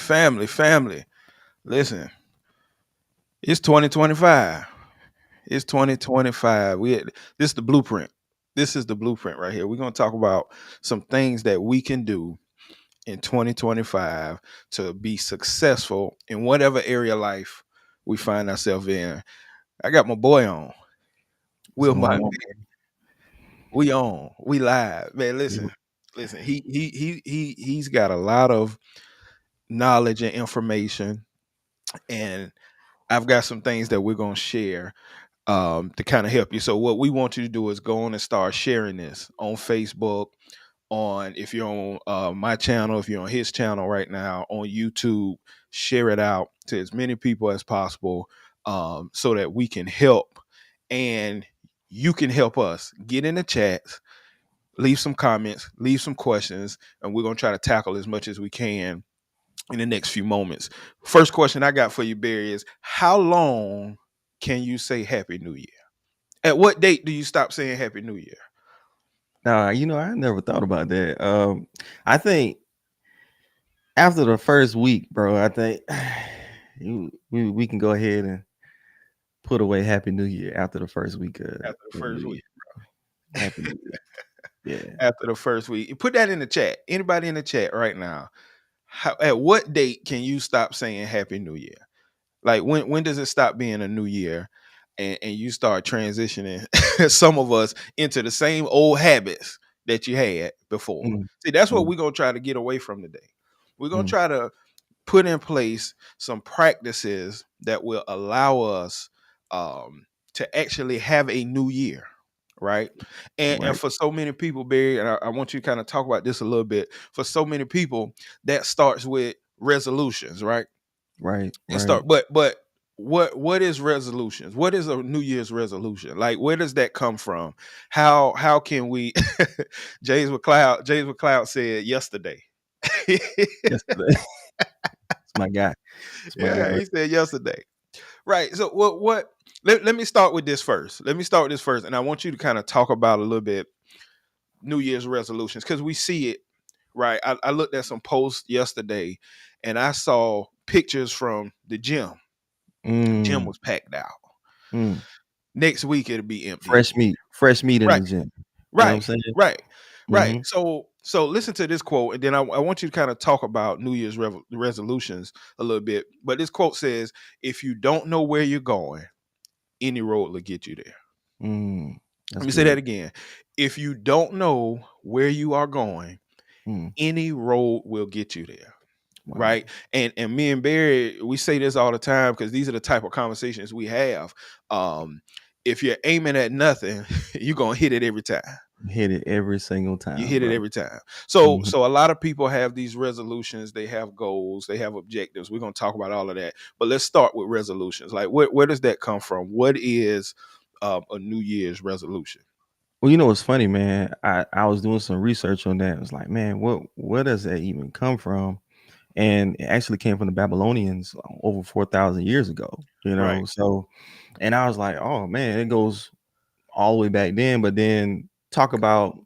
Family, family. Listen, it's 2025. It's 2025. This is the blueprint. This is the blueprint right here. We're gonna talk about some things that we can do in 2025 to be successful in whatever area of life we find ourselves in. I got my boy on. What's Wilmont going Berry. on? We on. We live. Man, You- listen. He's got a lot of knowledge and information, and I've got some things that we're gonna share to kind of help you. So what we want you to do is go on and start sharing this on Facebook, on if you're on my channel, if you're on his channel right now, on YouTube, share it out to as many people as possible, so that we can help and you can help us. Get in the chats, leave some comments, leave some questions, and we're gonna try to tackle as much as we can in the next few moments. First question I got for you, Barry, is how long can you say Happy New Year? At what date do you stop saying Happy New Year? Nah, I never thought about that. I think after the first week, bro, I think we can go ahead and put away Happy New Year after the first week of After the the first New Year. week. Happy New Year. Yeah. After the first week. Put that in the chat. Anybody in the chat right now. At what date can you stop saying Happy New Year? Like when does it stop being a new year and you start transitioning some of us into the same old habits that you had before? Mm, See, that's what mm, we're gonna try to get away from today. We're gonna mm. try to put in place some practices that will allow us to actually have a new year, right? And Right, for so many people, Barry, and I want you to kind of talk about this a little bit. For so many people, that starts with resolutions, right? right, And right. start, but what is resolutions? What is a New Year's resolution? Like, where does that come from? How can we? James McCloud said yesterday. Yesterday. It's my guy. It's my guy. Yeah, he said yesterday. Right. So what let me start with this first. Let me start with this first. And I want you to kind of talk about a little bit New Year's resolutions because we see it, right? I looked at some posts yesterday and I saw pictures from the gym. Gym Mm, was packed out. mm. Next week it'll be empty Fresh again. meat. Fresh meat in Right, the gym. You know what I'm right, saying? right, right. Mm-hmm. So listen to this quote, and then I want you to kind of talk about New Year's resolutions a little bit. But this quote says, "If you don't know where you're going, any road will get you there." Mm. Let That's me say that good. again. If you don't know where you are going, Mm, any road will get you there. wow. Right. And me and Barry, we say this all the time because these are the type of conversations we have. Um, if you're aiming at nothing, you're gonna hit it every time. Hit it every single You time, hit it bro. every time. So Mhm. so a lot of people have these resolutions, they have goals, they have objectives. We're gonna talk about all of that. But let's start with resolutions. Like where does that come from? What is a New Year's resolution? Well, you know what's funny, man? I was doing some research on that. I was like, man, what where does that even come from? And it actually came from the Babylonians over 4,000 years ago. You Right. know, so and I was like, oh man, it goes all the way back then. But then talk about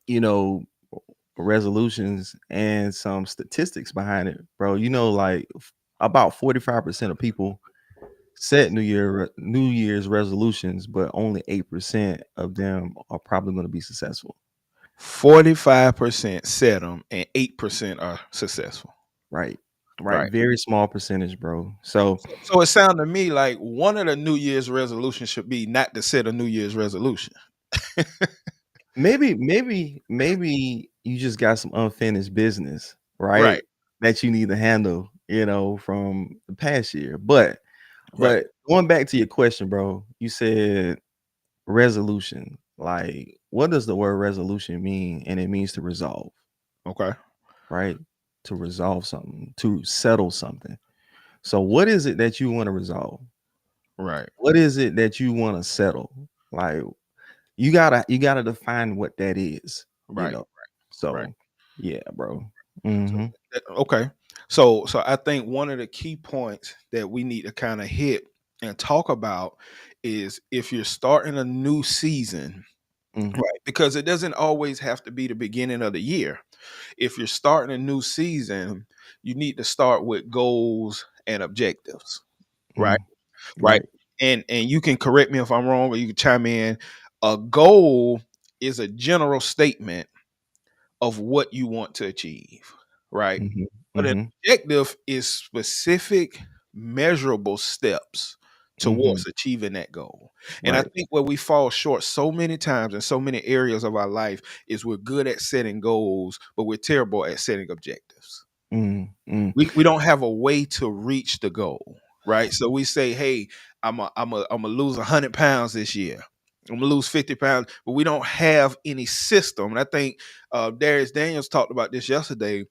you know resolutions and some statistics behind it, bro. You know, like about 45% of people set New Year's resolutions, but only 8% of them are probably going to be successful. 45% set them and 8% are successful. Right. Right. Right. Very small percentage, bro. So So it sounded to me like one of the New Year's resolutions should be not to set a New Year's resolution. maybe you just got some unfinished business, Right. right? That you need to handle, from the past year. But Right. going back to your question, bro, you said resolution. Like, what does the word resolution mean? And it means to resolve, Okay. right? To resolve something, to settle something. So, what is it that you want to resolve? Right. What is it that you want to settle? Like, you gotta define what that is, you Right. know. Right. So, yeah, bro. So, Mm-hmm. okay. So I think one of the key points that we need to kind of hit and talk about is if you're starting a new season, Mm, right? Because it doesn't always have to be the beginning of the year. If you're starting a new season, you need to start with goals and objectives, right? mm, Right. right. And you can correct me if I'm wrong or you can chime in. A goal is a general statement of what you want to achieve, right? Mm-hmm. But an Mm-hmm. objective is specific, measurable steps Mm-hmm. towards achieving that goal. And I Right. think where we fall short so many times in so many areas of our life is we're good at setting goals, but we're terrible at setting objectives. Mm, mm, We don't have a way to reach the goal, right? So we say, "Hey, I'm a lose 100 pounds this year. I'm gonna lose 50 pounds," but we don't have any system. And I think Darius Daniels talked about this yesterday.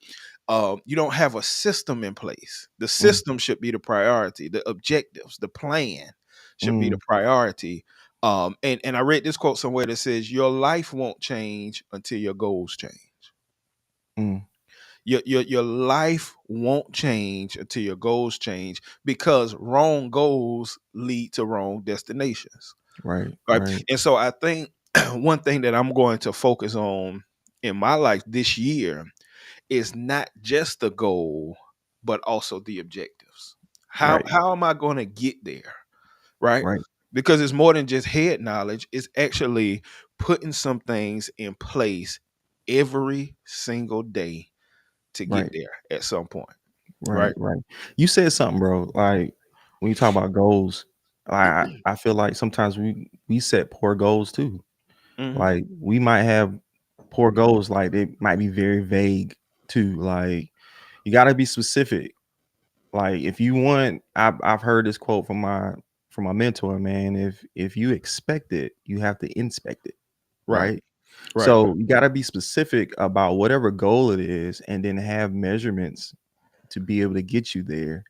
You don't have a system in place. The mm, system should be the priority. The objectives, the plan should be the mm, priority. And I read this quote somewhere that says, "Your life won't change until your goals change." mm. Your life won't change until your goals change because wrong goals lead to wrong destinations, Right. right? Right. And so I think one thing that I'm going to focus on in my life this year is not just the goal but also the objectives. how Right. how am I going to get there, right? Right. Because it's more than just head knowledge. It's actually putting some things in place every single day to get Right. there at some point, Right. right? Right. You said something, bro. Like when you talk about goals, I feel like sometimes we set poor goals too. Hmm. Like we might have poor goals, like they might be very vague too. Like you gotta be specific. Like if you want, I've heard this quote from my mentor, man. If you expect it, you have to inspect it, Right, right? right, So you gotta be specific about whatever goal it is, and then have measurements to be able to get you there,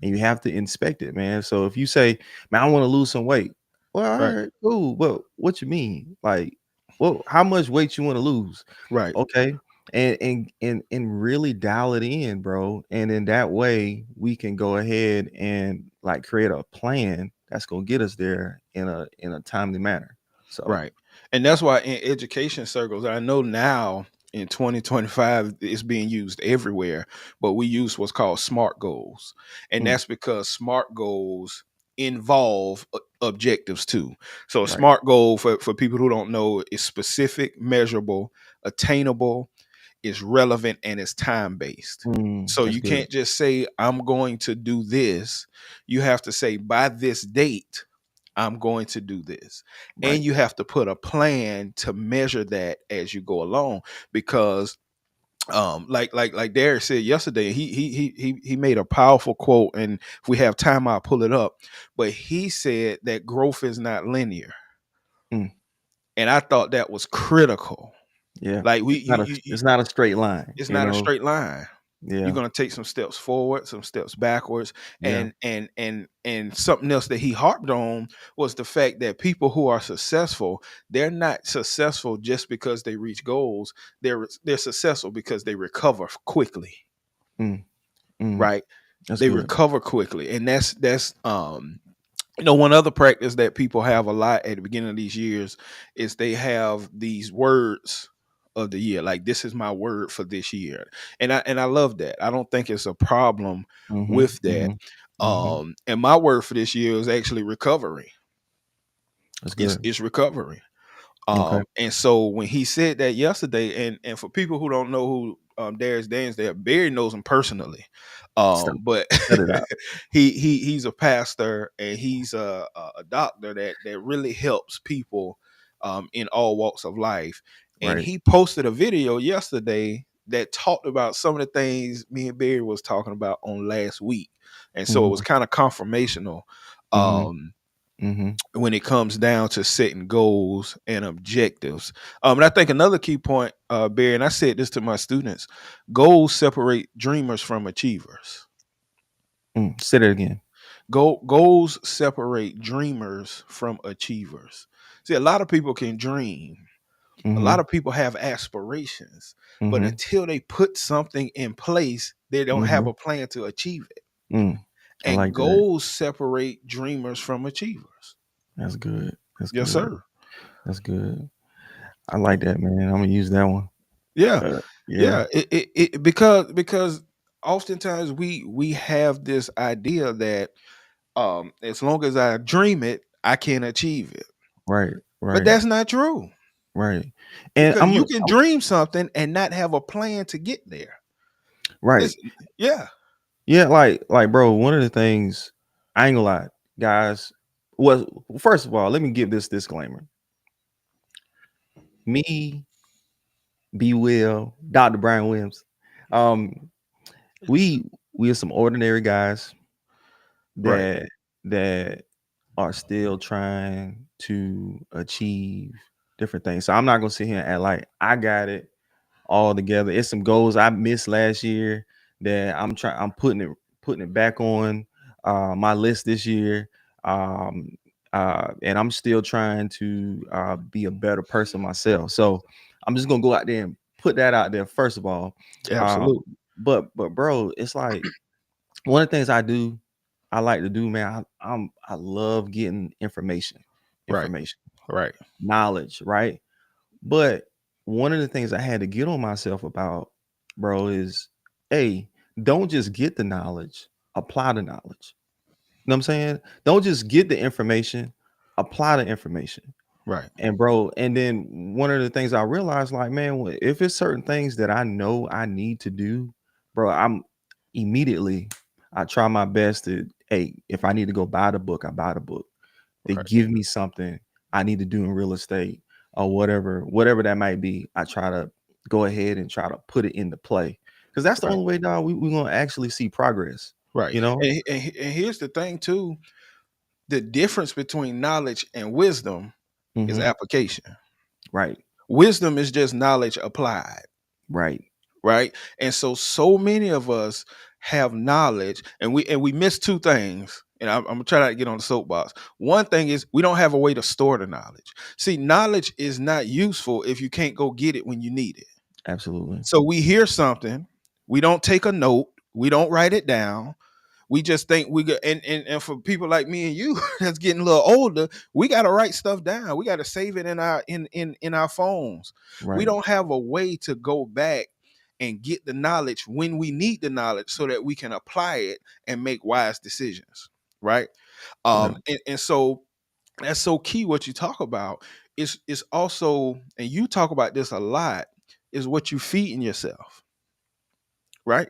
and you have to inspect it, man. So if you say, "Man, I want to lose some weight," well, right, all right, cool. But what you mean? Like, well, how much weight you want to lose? right, Okay, and really dial it in, bro. And in that way, we can go ahead and like create a plan that's gonna get us there in a timely manner. So, right. And that's why in education circles, I know now in 2025 it's being used everywhere, but we use what's called SMART goals. And mm, that's because SMART goals involve objectives too. So a right, SMART goal for people who don't know is specific, measurable, attainable, is relevant, and is time based. So that's you good. can't just say, I'm going to do this. You have to say, by this date, I'm going to do this. And Right. you have to put a plan to measure that as you go along, because like Derek said yesterday, he made a powerful quote, and if we have time I'll pull it up. But he said that growth is not linear. Mm. And I thought that was critical. Yeah. Like we It's not a you it's not a straight line, it's you not a know? straight line. You're Yeah. gonna take some steps forward, some steps backwards, Yeah. and something else that he harped on was the fact that people who are successful, they're not successful just because they reach goals. They're successful because they recover quickly, Mm. Mm. right? That's They good. recover quickly, and that's one other practice that people have a lot at the beginning of these years is they have these words of the year. Like, this is my word for this year. And I love that. I don't think it's a problem Mhm. with that. Mhm. Mhm. And my word for this year is actually recovery. That's It's good. it's recovery. Okay. And so when he said that yesterday, and for people who don't know who Darius Daines there, Barry knows him personally. Stop. But Cut it out. he's a pastor, and he's a doctor that really helps people in all walks of life. And Right. he posted a video yesterday that talked about some of the things me and Barry was talking about on last week. And so it was Mhm. kind of confirmational. Mhm. Um, Mhm. when it comes down to setting goals and objectives. And I think another key point, Barry, and I said this to my students: goals separate dreamers from achievers. Mm. Say that again. Goals separate dreamers from achievers. See, a lot of people can dream. A lot Mhm. of people have aspirations, but Mhm. until they put something in place, they don't have Mhm. a plan to achieve it. Mm. I And like that. goals separate dreamers from achievers. That's good. That's Yes, good. sir. That's good. I like that, man. I'm gonna use that one. Yeah. Yeah. Yeah, because oftentimes we have this idea that as long as I dream it, I can achieve it. Right. But Right. that's not true, Right. And because you can dream something and not have a plan to get there. right. It's yeah, Yeah, like bro, one of the things I ain't gonna lie, guys. Was first of all, let me give this disclaimer. Me, B Will, Dr. Brian Williams. Um, we are some ordinary guys right, that that are still trying to achieve different things. So I'm not gonna sit here and act like I got it all together. It's some goals I missed last year that I'm putting it back on my list this year. Um and I'm still trying to be a better person myself. So I'm just gonna go out there and put that out there first of all. Um, absolutely, but bro, it's like one of the things I like to do, man. I love getting right, information, right, knowledge, right? But one of the things I had to get on myself about, bro, is hey, don't just get the knowledge, apply the knowledge. You know what I'm saying? Don't just get the information, apply the information. right, And bro, and then one of the things I realized, like, man, if it's certain things that I know I need to do, bro, I'm immediately I try my best to, hey, if I need to go buy the book, I buy the book. They right, give me something I need to do in real estate or whatever that might be. I try to go ahead and try to put it into play because that's the right, only way, dog. We're gonna actually see progress. right. You know, And here's the thing too: the difference between knowledge and wisdom is hmm application. right, Wisdom is just knowledge applied. right, Right, and so many of us have knowledge, and we miss two things, and I'm gonna try not to get on the soapbox. One thing is we don't have a way to store the knowledge. See, knowledge is not useful if you can't go get it when you need it. absolutely, So we hear something, we don't take a note, we don't write it down, we just think we got, and for people like me and you that's getting a little older, we got to write stuff down, we got to save it in our phones. We right, don't have a way to go back and get the knowledge when we need the knowledge so that we can apply it and make wise decisions, right? yeah, And so that's so key what you talk about. Is also, and you talk about this a lot, is what you feed in yourself, right?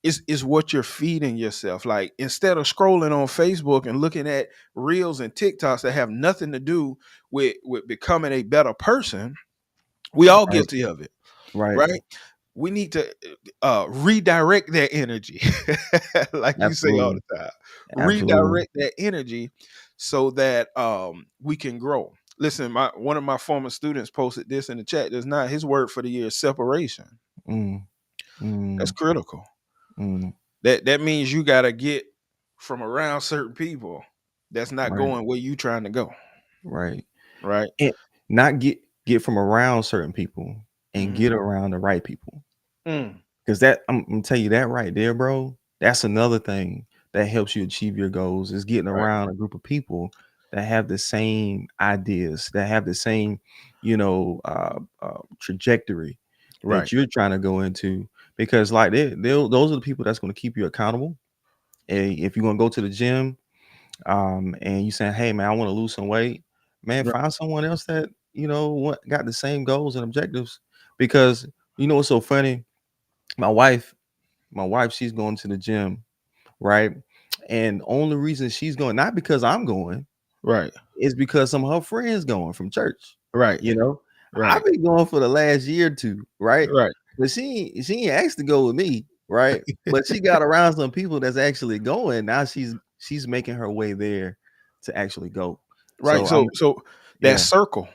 is what you're feeding yourself. Like, instead of scrolling on Facebook and looking at reels and TikToks that have nothing to do with becoming a better person, we all Right. guilty of it, Right. right? We need to redirect that energy, like you say all Absolutely. the time. Absolutely. Redirect that energy so that we can grow. Listen, my one of my former students posted this in the chat just now. His word for the year is separation. Mm, That's mm, critical. mm. That means you got to get from around certain people that's not Right. going where you trying to go, Right. right? And not get from around certain people and Hmm. get around the right people. Mm, Because that I'm gonna tell you that right there, bro. That's another thing that helps you achieve your goals is getting right, around a group of people that have the same ideas, that have the same, trajectory right, that you're trying to go into. Because like those are the people that's going to keep you accountable. And if you're gonna go to the gym, and you saying, "Hey, man, I want to lose some weight," man, right, find someone else that got the same goals and objectives. Because you know what's so funny? My wife my wife, she's going to the gym, right? And only reason she's going, not because I'm going, right, is because some of her friends going from church. right, You know, I've right, been going for the last year or two, right? right, But she ain't asked to go with me, right? But she got around some people that's actually going. Now she's making her way there to actually go. right. So I'm So that yeah, circle,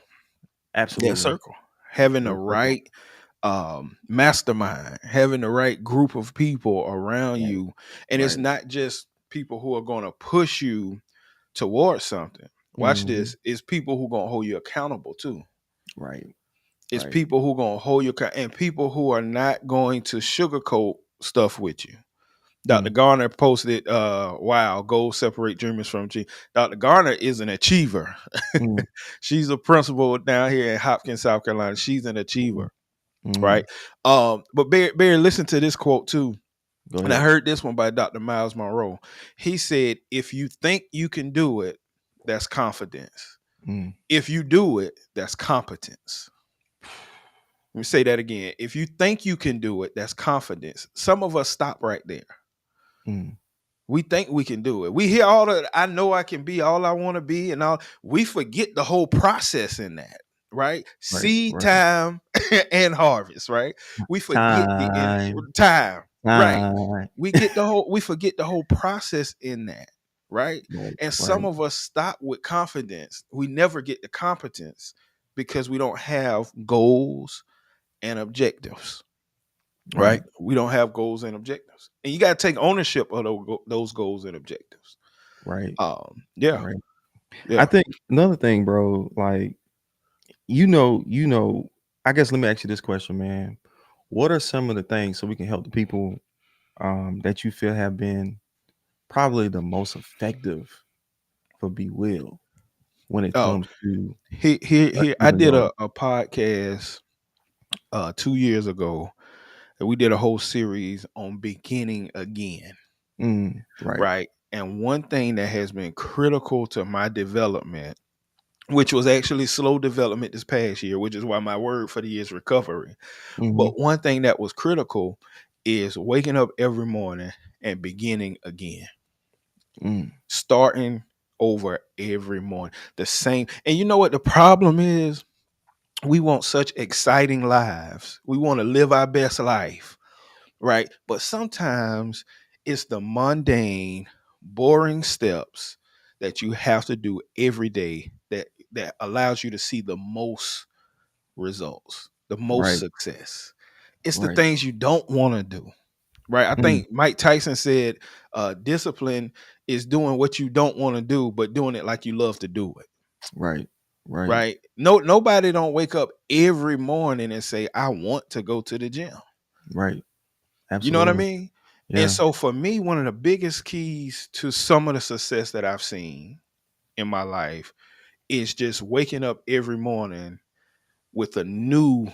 that absolutely. circle, having the Full circle. right mastermind, having the right group of people around Right, you, and it's right. not just people who are going to push you towards something. Watch Hmm. this. It's people who going to hold you accountable too. Right, It's right. people who going to hold you and people who are not going to sugarcoat stuff with you. Dr. Mm, Garner posted, wow, goals separate dreamers from achievers. Dr. Garner is an achiever. mm, She's a principal down here in Hopkins, South Carolina. She's an mm, achiever, right? mm. But Barry, listen to this quote too. Go And I ahead. heard this one by Dr. Miles Monroe. He said, if you think you can do it, that's confidence. Mm, If you do it, that's competence. Let me say that again. If you think you can do it, that's confidence. Some of us stop right there. mm. We think we can do it. We hear all the I know I can be all I want to be and all. We forget the whole process in that, right? Right, Seed right. time and harvest, right? We forget Time, time, right? time. We forget the whole process in that, right? Right, And some right, of us stop with confidence. We never get the competence because we don't have goals and objectives, right? right, We don't have goals and objectives, and you got to take ownership of those goals and objectives. right, Yeah, right. I yeah. think another thing, bro, like I guess let me ask you this question, man. What are some of the things so we can help the people that you feel have been probably the most effective for Be Will when it Oh, comes to here. I achieving did goals? a podcast 2 years ago, and we did a whole series on beginning again, Right. right? And one thing that has been critical to my development, which was actually slow development this past year, which is why my word for the year is recovery. Mm-hmm. But one thing that was critical is waking up every morning and beginning again, Mm, starting over every morning. The same. And you know what the problem is? We want such exciting lives. We want to live our best life, right? But sometimes it's the mundane, boring steps that you have to do every day that allows you to see the most results, the most right, success. It's the right, things you don't want to do, right? I mm, think Mike Tyson said, discipline is doing what you don't want to do, but doing it like you love to do it, right, right, right? No, nobody don't wake up every morning and say, I want to go to the gym. right. You know what I Absolutely. mean? And Yeah. so for me, one of the biggest keys to some of the success that I've seen in my life is just waking up every morning with a new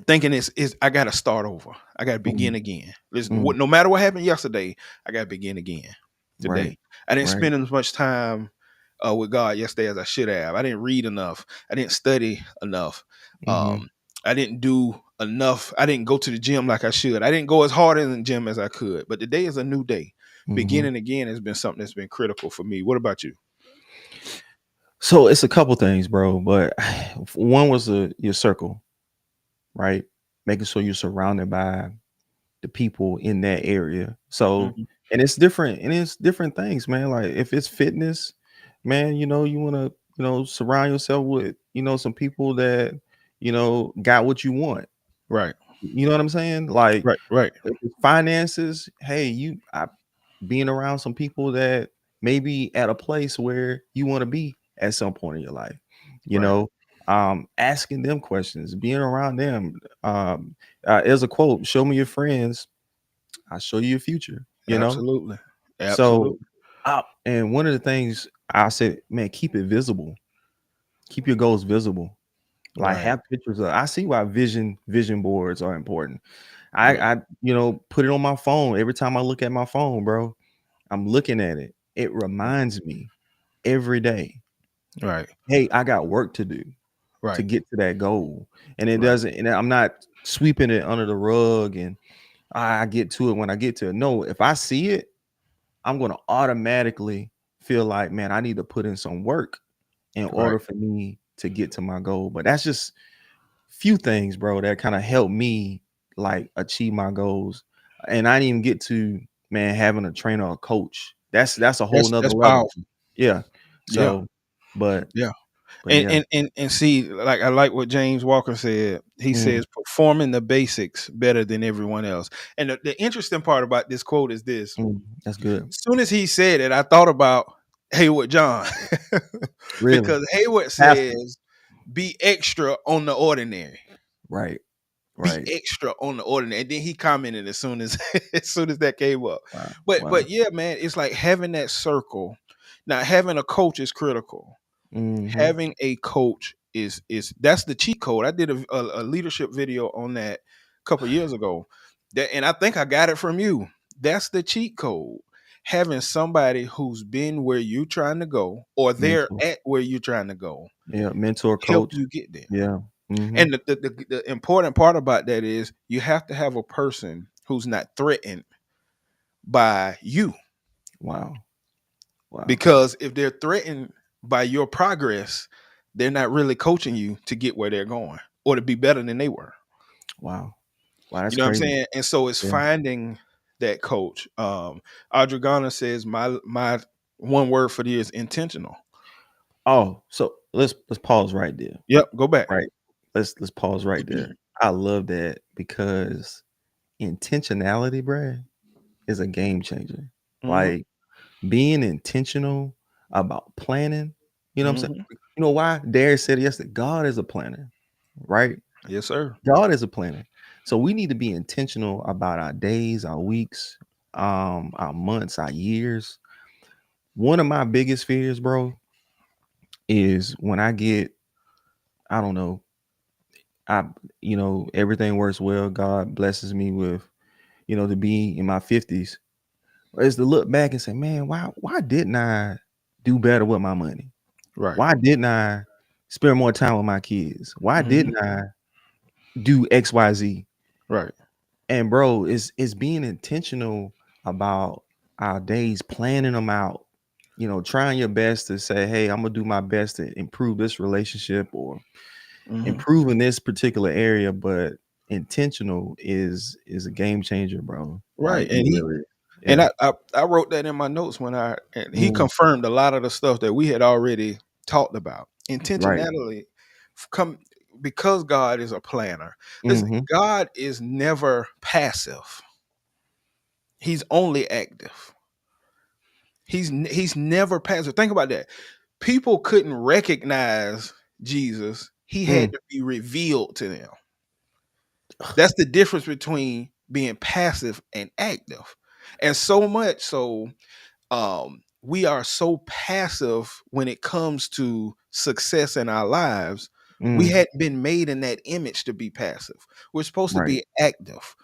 thinking is I gotta start over. I gotta Mm, begin again. Listen, mm, no matter what happened yesterday, I gotta begin again right, today. I didn't right. spend as much time with God yesterday as I should have. I didn't read enough. I didn't study enough. Mm-hmm. I didn't do enough. I didn't go to the gym like I should. I didn't go as hard in the gym as I could. But today is a new day. Mm-hmm. Beginning again has been something that's been critical for me. What about you? So it's a couple things, bro. But one was your circle, right? Making sure you're surrounded by the people in that area. So, Hmm. and it's different, and it's different things, man. Like if it's fitness, man, you want to, surround yourself with, some people that, got what you want. Right, You know what I'm saying? Like right, right, if it's finances, hey, being around some people that maybe at a place where you want to be at some point in your life, you right. know, asking them questions, being around them. There's a quote: "Show me your friends, I'll show you your future." Absolutely, So, absolutely. and one of the things I said, man, keep it visible, keep your goals visible. Like Right, have pictures of. I see why vision boards are important. right, I put it on my phone every time I look at my phone, bro. I'm looking at it. It reminds me every day, right, hey, I got work to do to right, get to that goal. And it right, doesn't, and I'm not sweeping it under the rug and I get to it when I get to it. No, if I see it, I'm gonna automatically feel like, man, I need to put in some work in right, order for me to get to my goal. But that's just few things, bro, that kind of help me like achieve my goals. And I didn't even get to, man, having a trainer or coach. That's a whole nother that's level. powerful. Yeah. Yeah, So, but yeah. but And yeah. and see, like I like what James Walker said. He Mm, says performing the basics better than everyone else. And the interesting part about this quote is this: that's good. as soon as he said it, I thought about Hayward John. Really. Because Hayward Pastor. says, be extra on the ordinary. Right. Be Right. extra on the ordinary. And then he commented as soon as as soon as that came up. Wow. Wow. But yeah, man, it's like having that circle. Now having a coach is critical. Mm-hmm. Having a coach is that's the cheat code. I did a leadership video on that a couple years ago. That, and I think I got it from you. That's the cheat code. Having somebody who's been where you're trying to go or they're Mentor. at where you're trying to go Yeah. Mentor help coach. you get there. Yeah. Mm-hmm. And the important part about that is you have to have a person who's not threatened by you. Wow. Wow. Because if they're threatened by your progress, they're not really coaching you to get where they're going or to be better than they were. Wow. Wow. That's You know what I'm crazy. saying? And so it's Yeah. finding that coach. Audrey Garner says my one word for the year is intentional. Oh, so let's pause right there. Yep, go back. Right. Let's pause right there. I love that because intentionality, Brad, is a game changer. Hmm. Like being intentional about planning, you know what I'm saying? Hmm. You know why? Darius said yesterday, God is a planner, right? Yes, sir. God is a planner. So we need to be intentional about our days, our weeks, our months, our years. One of my biggest fears, bro, is when I get, I don't know, I everything works well. God blesses me with, to be in my 50s. Is to look back and say, man, why didn't I do better with my money? Right. Why didn't I spend more time with my kids? Why Hmm. didn't I do XYZ? Right. And bro, it's being intentional about our days, planning them out, trying your best to say, hey, I'm gonna do my best to improve this relationship or Hmm. improve in this particular area, but intentional is a game changer, bro. Right. Like it really is. And Yeah. I wrote that in my notes when and he Mm, confirmed a lot of the stuff that we had already talked about. right. Intentionality come because God is a planner. Listen, Hmm. God is never passive. He's only active. He's never passive. Think about that. People couldn't recognize Jesus. He Mm, had to be revealed to them. That's the difference between being passive and active. And so much so we are so passive when it comes to success in our lives. We mm, hadn't been made in that image to be passive. We're supposed to right. be active,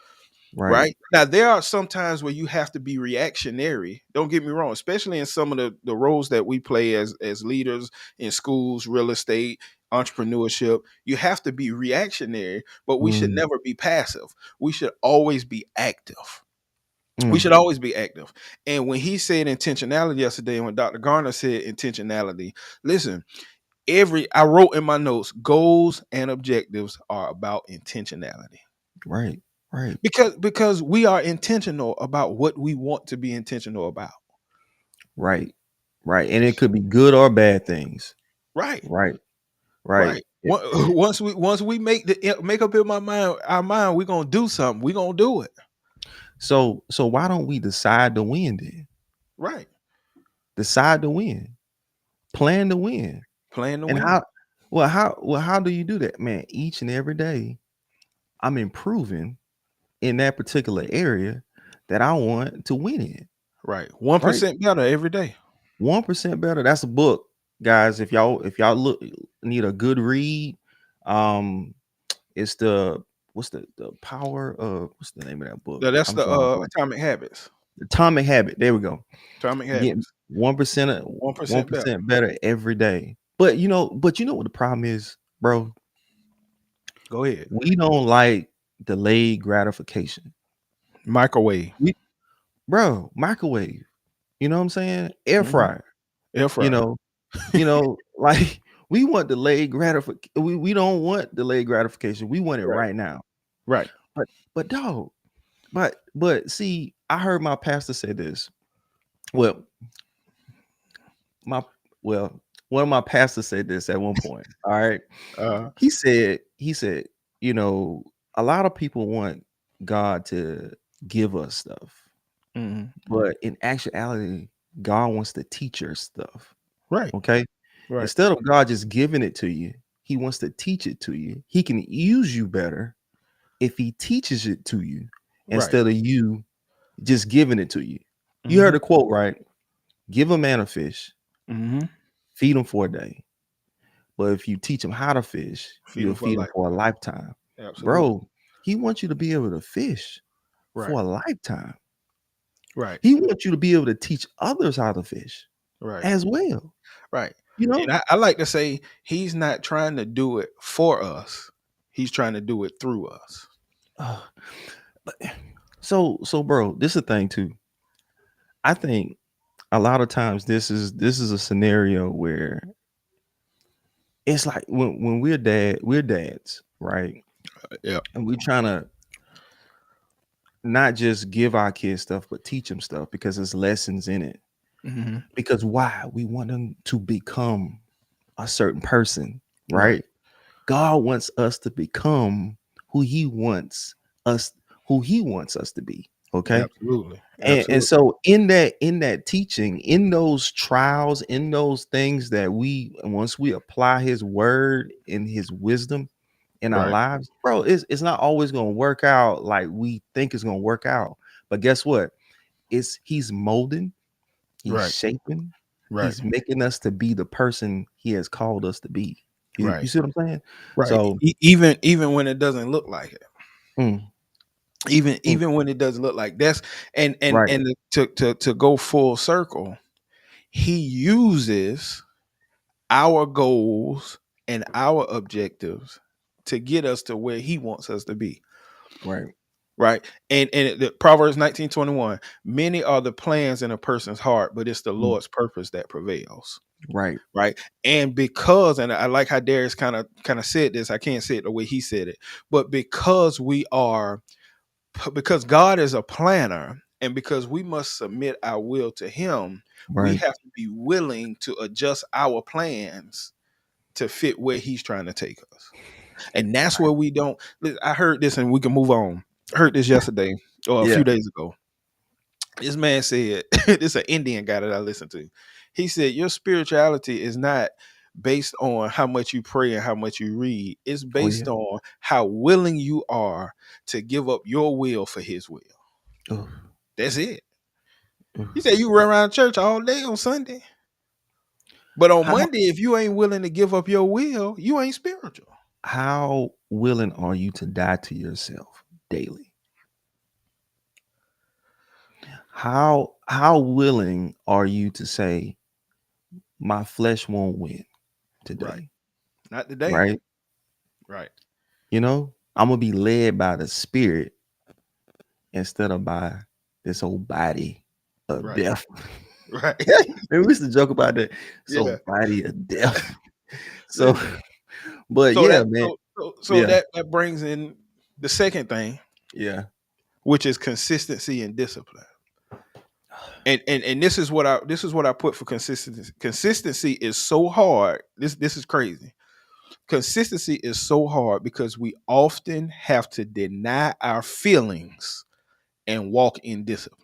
Right. right? Now, there are some times where you have to be reactionary. Don't get me wrong, especially in some of the roles that we play as leaders in schools, real estate, entrepreneurship, you have to be reactionary, but we should Mm, never be passive. We should always be active. We mm, should always be active. And when he said intentionality yesterday, and when Dr. Garner said intentionality, listen, I wrote in my notes, goals and objectives are about intentionality. right, right, Because we are intentional about what we want to be intentional about. right, right. And it could be good or bad things. Right. Right, right. Right. Once we make up in my mind our mind, we're gonna do something. We're gonna do it. So why don't we decide to win then? Right. Decide to win. Plan to win. Plan to And win. how do you do that, man? Each and every day, I'm improving in that particular area that I want to win in. Right. one Right, percent better every day. 1% better. That's a book, guys. If y'all look need a good read, um, it's the power of what's the name of that book? That's I'm the drawing a blank. atomic habits. Atomic Habit. There we go. Atomic Get habits. 1% one 1% better. percent better every day. But you know what the problem is, bro? Go ahead. We don't like delayed gratification. Microwave. We, bro, microwave. You know what I'm saying? Air Hmm. fryer. Air You fryer. know, like we want delayed gratification. We don't want delayed gratification. We want it Right. right now. Right. But dog, but see, I heard my pastor say this. Well, my well, one of my pastors said this at one point. All right. Uh He said, you know, a lot of people want God to give us stuff, mhm. but in actuality, God wants to teach us stuff. Right. Okay. Right. Instead of God just giving it to you, he wants to teach it to you. He can use you better if he teaches it to you Right. instead of you just giving it to you. You heard Hmm. the quote, right? Give a man a fish, Hmm. feed him for a day. But if you teach him how to fish, Feed you'll them for feed him life. for a lifetime. Absolutely. Bro, he wants you to be able to fish Right. for a lifetime. Right. He wants you to be able to teach others how to fish Right. as well. Right. You know? And I like to say he's not trying to do it for us. He's trying to do it through us. Uh, but so bro, this is a thing too. I think a lot of times this is a scenario where it's like when we're dads, right? Yeah. And we're trying to not just give our kids stuff, but teach them stuff because there's lessons in it. Hmm. Because why? We want them to become a certain person, Right. right? God wants us to become who he wants us who he wants us to be. Okay. Absolutely. And Absolutely. so in that teaching, in those trials, in those things that we once we apply his word and his wisdom in our Right. lives, bro, it's not always gonna work out like we think it's gonna work out. But guess what? It's he's molding, he's Right. shaping, Right. he's making us to be the person he has called us to be. You Right. see what I'm saying? Right. So Even when it doesn't look like it. mm, Even mm, even when it doesn't look like that's right, and to go full circle, he uses our goals and our objectives to get us to where he wants us to be. right, Right. And the Proverbs 19:21, many are the plans in a person's heart, but it's the mm, Lord's purpose that prevails. right, Right. And because, and I like how Darius kind of said this, I can't say it the way he said it, but because God is a planner, and because we must submit our will to him, we right. have to be willing to adjust our plans to fit where he's trying to take us. And that's where we don't. I heard this, and we can move on. I heard this yesterday or a Yeah. few days ago. This man said, this is an Indian guy that I listened to. He said, your spirituality is not based on how much you pray and how much you read. It's Oh yeah. based on how willing you are to give up your will for his will. Ugh, That's it. ugh. He said, you run around church all day on Sunday. But on How Monday, if you ain't willing to give up your will, you ain't spiritual. how willing are you to die to yourself daily? How willing are you to say my flesh won't win Right. today? Not today. right? Right. You know, I'm gonna be led by the spirit instead of by this old body of Right. death. Right. And we used to joke about that. This Yeah. old body of death. So, Listen. but So yeah, that man. so Yeah, that brings in the second thing, yeah. which is consistency and discipline. And this is what I put for consistency. Consistency is so hard. This is crazy. Consistency is so hard because we often have to deny our feelings and walk in discipline.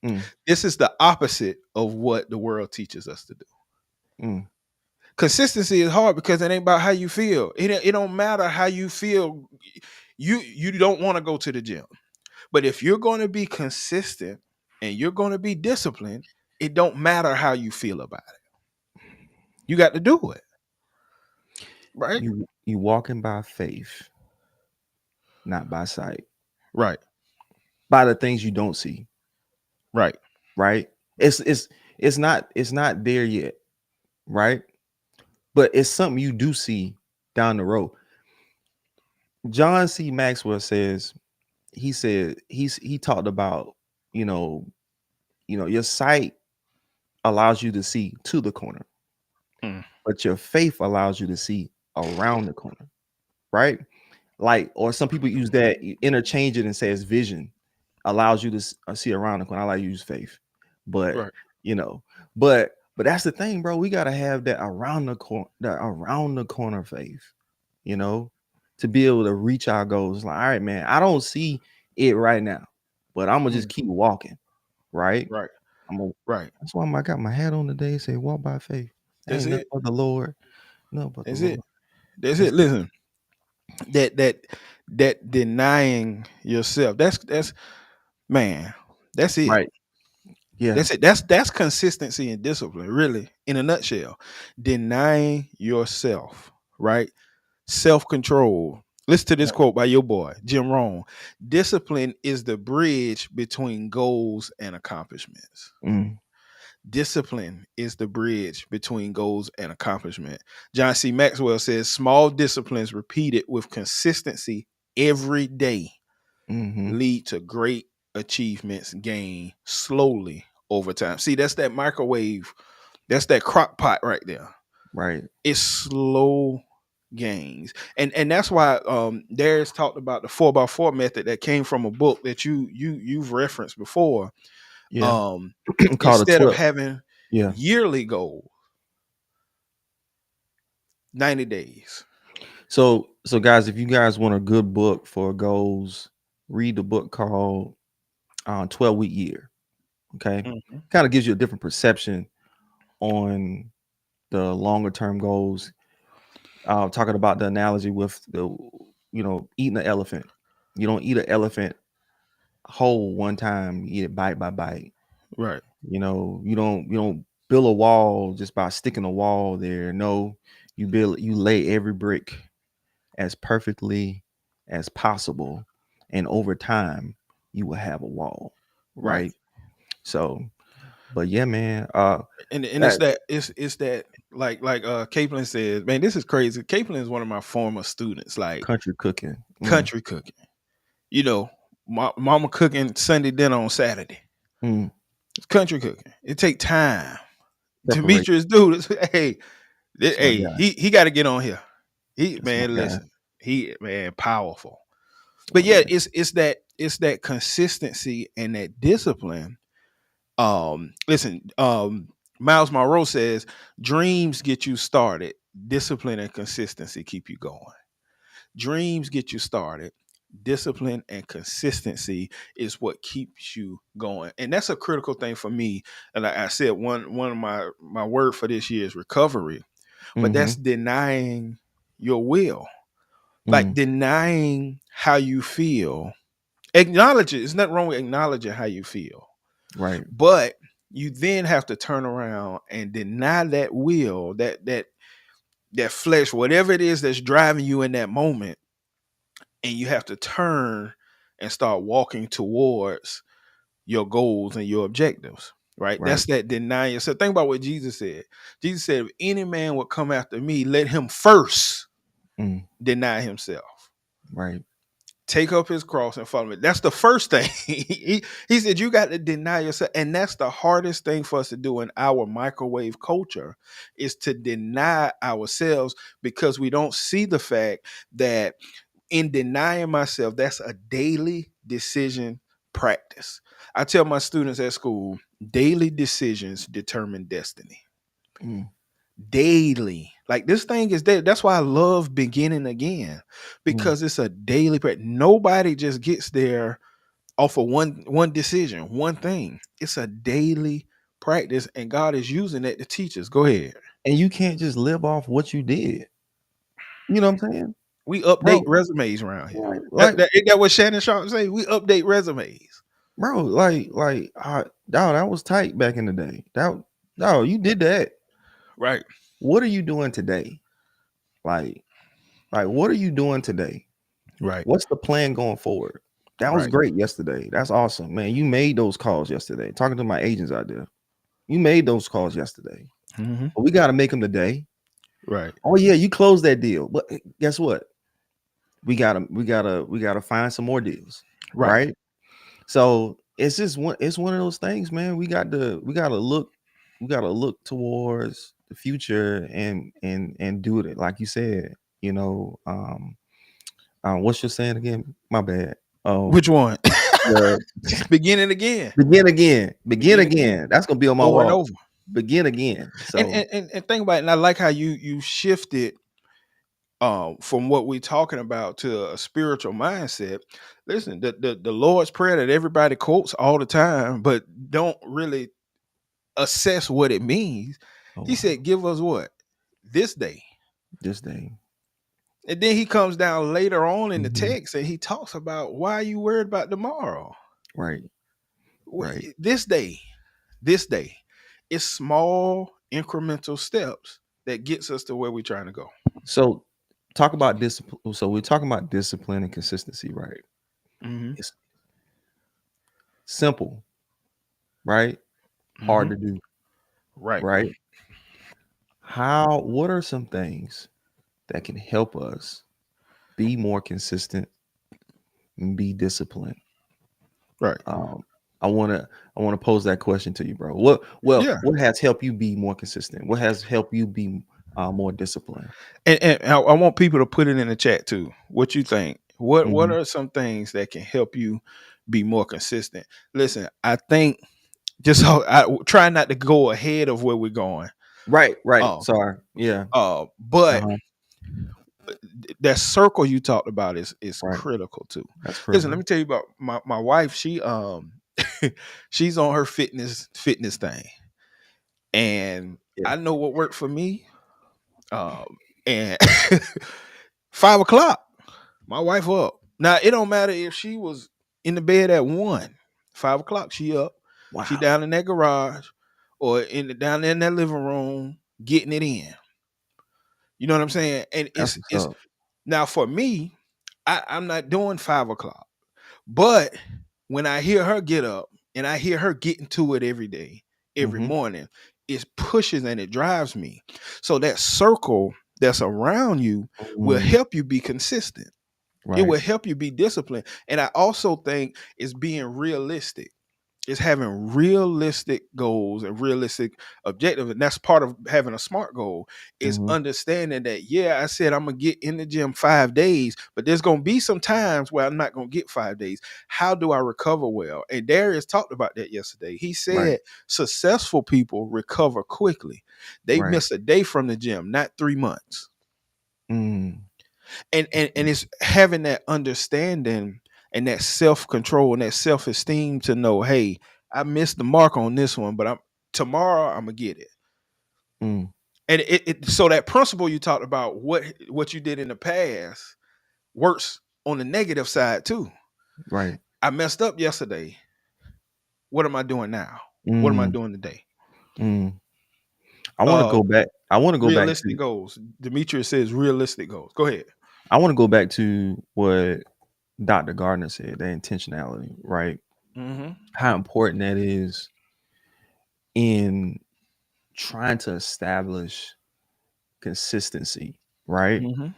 Mm, This is the opposite of what the world teaches us to do. mm. Consistency is hard because it ain't about how you feel. It don't matter how you feel. You don't want to go to the gym. But if you're going to be consistent and you're going to be disciplined, it don't matter how you feel about it. You got to do it. Right? You walking by faith, not by sight. Right. By the things you don't see, Right. right? It's not there yet, right? But it's something you do see down the road. John C. Maxwell says, he said he talked about, you know, your sight allows you to see to the corner, Mm. but your faith allows you to see around the corner, right? Like, or some people use that, interchange it and say it's vision allows you to see around the corner. I like to use faith, but Right. you know, but that's the thing, bro. We gotta have that around the corner, faith, you know, to be able to reach our goals. Like, all right, man, I don't see it right now, but I'm gonna just Mm. keep walking, right? Right. I'm gonna. Right. That's why I got my hat on today. Say, walk by faith. That's Ain't nothing it. but the Lord. No, but the That's it. Lord. That's That's it. it. Listen, that denying yourself. That's man. That's it. Right. Yeah. That's it. That's consistency and discipline, really, in a nutshell. Denying yourself, right? Self-control. Listen to this quote by your boy, Jim Rohn. Discipline is the bridge between goals and accomplishments. Mm, Discipline is the bridge between goals and accomplishment. John C. Maxwell says small disciplines repeated with consistency every day mm-hmm. lead to great achievements gained slowly over time. See, that's that microwave, that's that crock pot right there. Right. It's slow gains. And that's why Darius talked about the 4x4 method that came from a book that you've referenced before. Yeah. Um Called a Instead of 12. having Yeah. yearly goals, 90 days. So guys, if you guys want a good book for goals, read the book called 12-week year. Okay. Mhm. Kind of gives you a different perception on the longer term goals. Talking about the analogy with the, eating an elephant. You don't eat an elephant whole one time, you eat it bite by bite. Right. You don't build a wall just by sticking a wall there. No, you lay every brick as perfectly as possible, and over time you will have a wall, Right. right? So, but yeah, man, And that it's that like Caitlin says, man, this is crazy. Caitlin is one of my former students, like country cooking. country cooking. You know, mama cooking Sunday dinner on Saturday. Mm, It's country cooking. It take time. separate. Demetrius, dude, hey, That's my hey, guy. he got to get on here. He That's my man, guy. listen, he man, powerful. That's But my yeah, guy. it's that consistency and that discipline. Listen, Miles Monroe says dreams get you started, discipline and consistency keep you going. Dreams get you started. Discipline and consistency is what keeps you going, and that's a critical thing for me. And like I said, one of my word for this year is recovery, but Mm-hmm. that's denying your will, like Mm, denying how you feel. Acknowledge it. There's nothing wrong with acknowledging how you feel, right. but you then have to turn around and deny that will, that flesh, whatever it is that's driving you in that moment, and you have to turn and start walking towards your goals and your objectives. right? Right. That's that denying yourself. Think about what Jesus said. Jesus said, if any man would come after me, let him first Mm. deny himself. Right. Take up his cross and follow me. That's the first thing. He said, you got to deny yourself. And that's the hardest thing for us to do in our microwave culture is to deny ourselves because we don't see the fact that in denying myself, that's a daily decision practice. I tell my students at school, daily decisions determine destiny. Mm. Daily. Like this thing is daily. That's why I love beginning again Mm. because it's a daily practice. Nobody just gets there off of one decision, one thing. It's a daily practice, and God is using that to teach us. Go ahead. And you can't just live off what you did. You know what I'm saying, We update bro? resumes around here. Like Ain't that what Shannon Sharp say? We update resumes. bro, dog, that was tight back in the day. Dog, you did that. Right, What are you doing today? Like, what are you doing today? right, What's the plan going forward? That was right. great yesterday. That's awesome, man. You made those calls yesterday. Talking to my agents out there, you made those calls yesterday. Hmm. But we got to make them today. Right, Oh yeah, you closed that deal. But guess what? We gotta find some more deals, right. right? So it's just one. It's one of those things, man. We gotta look towards the future and do it like you said. You know, what's your saying again? My bad. Oh, Which one? the Beginning again. begin again, begin Begin again. again. That's gonna be on my Over and wall. over. Begin again. And So, and, and think about it. And I like how you shifted from what we're talking about to a spiritual mindset. Listen, the Lord's Prayer that everybody quotes all the time, but don't really assess what it means. oh He wow, said, give us what? This day. this day, And then he comes down later on in the Mhm. text and he talks about why are you worried about tomorrow? Right, right. This day, this day. It's small incremental steps that gets us to where we're trying to go. So, talk about discipline. So we're talking about discipline and consistency, right? Hmm. It's simple, right? Hard Hmm. to do, Right. right? What are some things that can help us be more consistent and be disciplined? Right. Um, I wanna pose that question to you, bro. What has helped you be more consistent? What has helped you be more disciplined? And I want people to put it in the chat too. What you think? What Mhm. are some things that can help you be more consistent? Listen, I think just so I try not to go ahead of where we're going. Right, right. Oh, Sorry. Yeah. but Uh-huh. that circle you talked about is Right. critical too. That's Listen, let critical. me tell you about my wife. She she's on her fitness thing, and Yeah. I know what worked for me. And 5 o'clock. My wife up. Now it don't matter if she was in the bed at 1, 5 o'clock. She up. She Wow. down in that garage or down there in that living room getting it in. You know what I'm saying? And That's it's what's it's up. now for me. I'm not doing 5 o'clock, but when I hear her get up and I hear her getting to it every day, every Mhm. morning, it pushes and it drives me. So that circle that's around you will Mm, help you be consistent. It right. will help you be disciplined. And I also think it's being realistic. It's having realistic goals and realistic objectives. And that's part of having a SMART goal is Mhm. understanding that, yeah, I said I'm going to get in the gym 5 days, but there's going to be some times where I'm not going to get 5 days. How do I recover well? And Darius talked about that yesterday. He Right. said successful people recover quickly. They Right. miss a day from the gym, not 3 months. Mm. And it's having that understanding and that self-control and that self-esteem to know, hey, I missed the mark on this one, but I'm tomorrow I'm gonna get it. Mm. And so that principle you talked about, what you did in the past works on the negative side too. Right. I messed up yesterday. What am I doing now? What am I Mm. doing today? Mm. I want to Uh go back. I want to go back realistic to. goals. Demetrius says realistic goals. Go ahead. I want to go back to what Dr. Gardner said. That intentionality, right? Hmm. How important that is in trying to establish consistency, right? Hmm.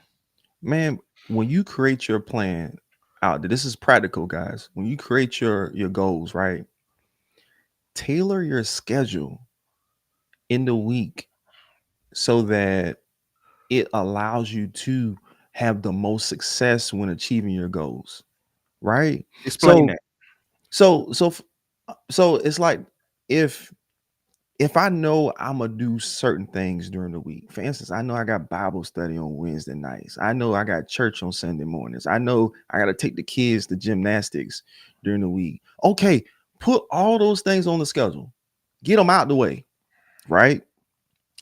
Man, when you create your plan out there, this is practical, guys. When you create your goals, right? Tailor your schedule in the week so that it allows you to have the most success when achieving your goals, right? Explain So that. so so so it's like if I know I'm gonna do certain things during the week. For instance, I know I got Bible study on Wednesday nights. I know I got church on Sunday mornings. I know I got to take the kids to gymnastics during the week. Okay, put all those things on the schedule. Get them out the way, right?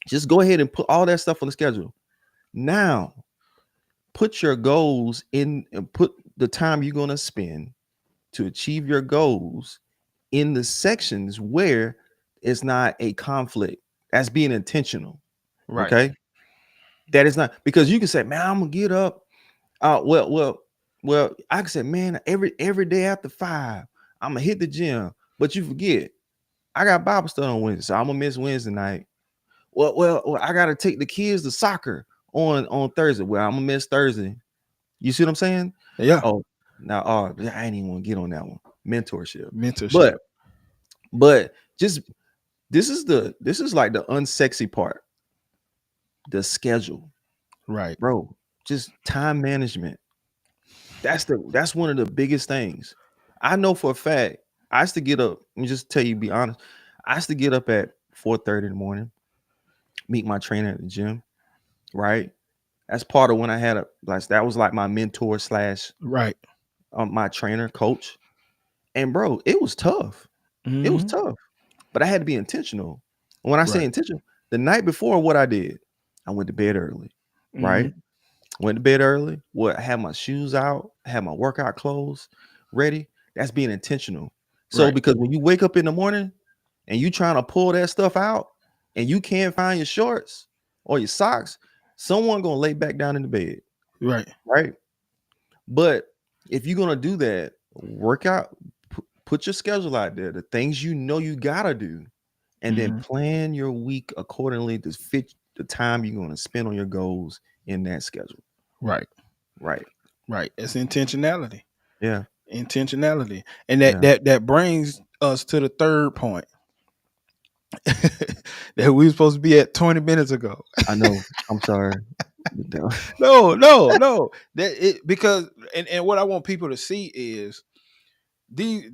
Just go ahead and put all that stuff on the schedule. Now, put your goals in and put the time you're going to spend to achieve your goals in the sections where it's not a conflict. That's being intentional. Right. Okay. That is not because you can say, man, I'm gonna get up. Well, I can say, man, every day after 5, I'm gonna hit the gym. But you forget, I got Bible study on Wednesday, so I'm gonna miss Wednesday night. Well, I gotta take the kids to soccer on Thursday. Well, I'm gonna miss Thursday. You see what I'm saying? Yeah. Oh, now, I ain't even want to get on that one. Mentorship, Mentorship. but but just this is like the unsexy part, the schedule, Right. bro. Just time management. That's one of the biggest things. I know for a fact. I used to get up. Let me just tell you, be honest. I used to get up at 4:30 in the morning, meet my trainer at the gym. Right. That's part of when I had a like that was like my mentor slash Right. my trainer coach. And bro, it was tough. It was Hmm. tough, but I had to be intentional. When I say Right. intentional, the night before, what I did, I went to bed early. Right. Hmm. Went to bed early. What? Had my shoes out. Had my workout clothes ready. That's being intentional. So Right. because when you wake up in the morning and you trying to pull that stuff out and you can't find your shorts or your socks, someone gonna lay back down in the bed, Right. right? But if you're gonna do that, work out, put your schedule out there, the things you know you gotta do, and then Hmm. plan your week accordingly to fit the time you're gonna spend on your goals in that schedule. Right. Right. Right. It's intentionality. Yeah. Intentionality. And that Yeah. that brings us to the third point that we were supposed to be at 20 minutes ago. I know. I'm sorry. No, no, no. That it because and what I want people to see is the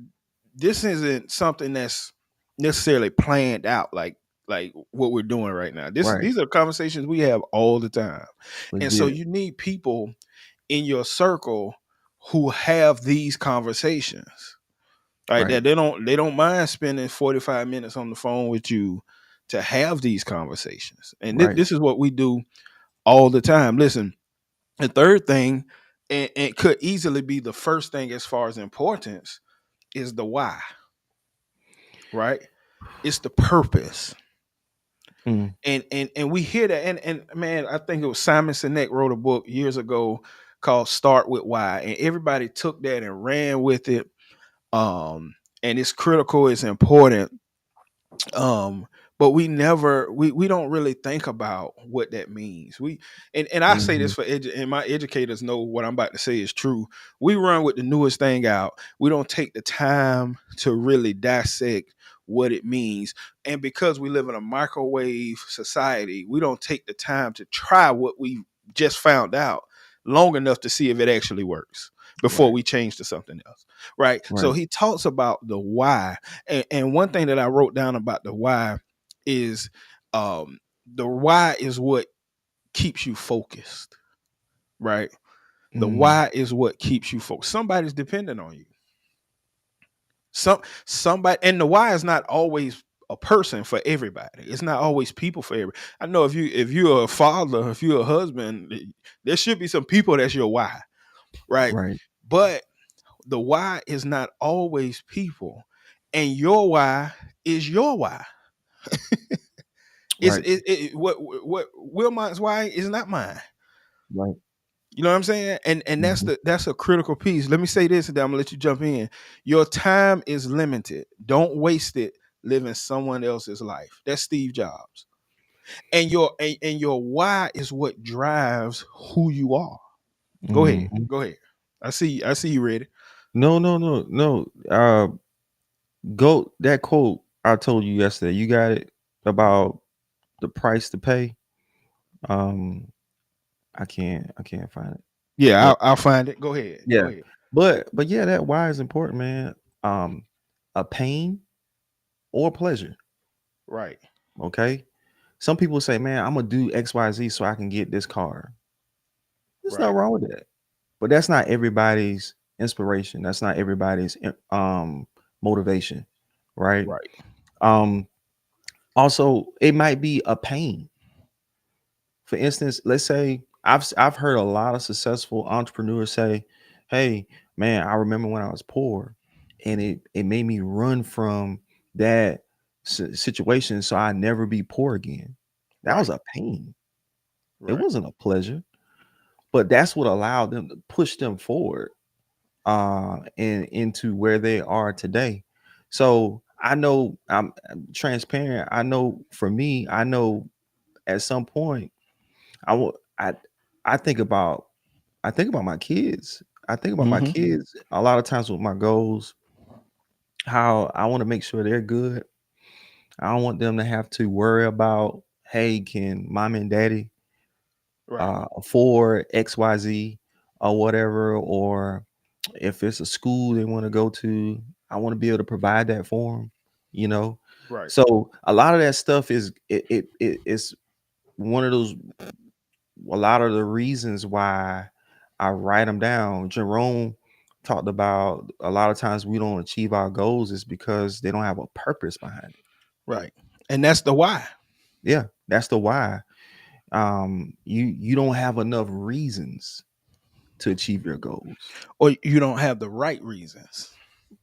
this isn't something that's necessarily planned out like what we're doing right now. Right. These are conversations we have all the time. Let's And so get it. you need people in your circle who have these conversations. Right? Right. That they don't mind spending 45 minutes on the phone with you to have these conversations. And Right. this is what we do all the time. Listen, the third thing, and could easily be the first thing as far as importance, is the why, right? It's the purpose. Mm. And we hear that, and man, I think it was Simon Sinek wrote a book years ago called Start With Why, and everybody took that and ran with it. And it's critical, it's important. um but we don't really think about what that means. And I say this Mhm. for and my educators know what I'm about to say is true. We run with the newest thing out. We don't take the time to really dissect what it means. And because we live in a microwave society, we don't take the time to try what we just found out long enough to see if it actually works before Right. we change to something else, right? So Right. he talks about the why. And one thing that I wrote down about the why is the why is what keeps you focused, right? The Mm. why is what keeps you focused. Somebody's dependent on you. Somebody, and the why is not always a person for everybody. It's not always people for everybody. I know if you're a father, if you're a husband, there should be some people that's your why, right? Right. But the why is not always people, and your why is your why. Right. What Wilmot's why is not mine. Right. You know what I'm saying? And Mhm. that's a critical piece. Let me say this, and then I'm gonna let you jump in. Your time is limited. Don't waste it living someone else's life. That's Steve Jobs. And your why is what drives who you are. Go ahead. Mhm. Go ahead. I see you ready. No, no, no, no. Go that quote I told you yesterday. You got it about the price to pay. Um, I can't find it. Yeah, But I'll find it. Go ahead. Go yeah, ahead. but yeah, that why is important, man. Um, a pain or pleasure. Right. Okay. Some people say, man, I'm gonna do XYZ so I can get this car. There's nothing Right. wrong with that. But that's not everybody's inspiration. That's not everybody's motivation, right? Right. Um, also, it might be a pain. For instance, let's say I've heard a lot of successful entrepreneurs say, "Hey, man, I remember when I was poor, and it made me run from that situation, so I never be poor again." That was Right. a pain. It Right. wasn't a pleasure, but that's what allowed them to push them forward and into where they are today. So I know I'm transparent. I know for me, I know at some point I will I think about I think about my kids. I think about my Mm-hmm. kids a lot of times with my goals, how I want to make sure they're good. I don't want them to have to worry about, hey, can mom and daddy Right. afford XYZ or whatever, or if it's a school they want to go to, I want to be able to provide that for them, you know. Right. So a lot of that stuff is it's one of those a lot of the reasons why I write them down. Jerome talked about a lot of times we don't achieve our goals is because they don't have a purpose behind it. Right. And that's the why. Yeah, that's the why. You don't have enough reasons to achieve your goals. Or you don't have the right reasons.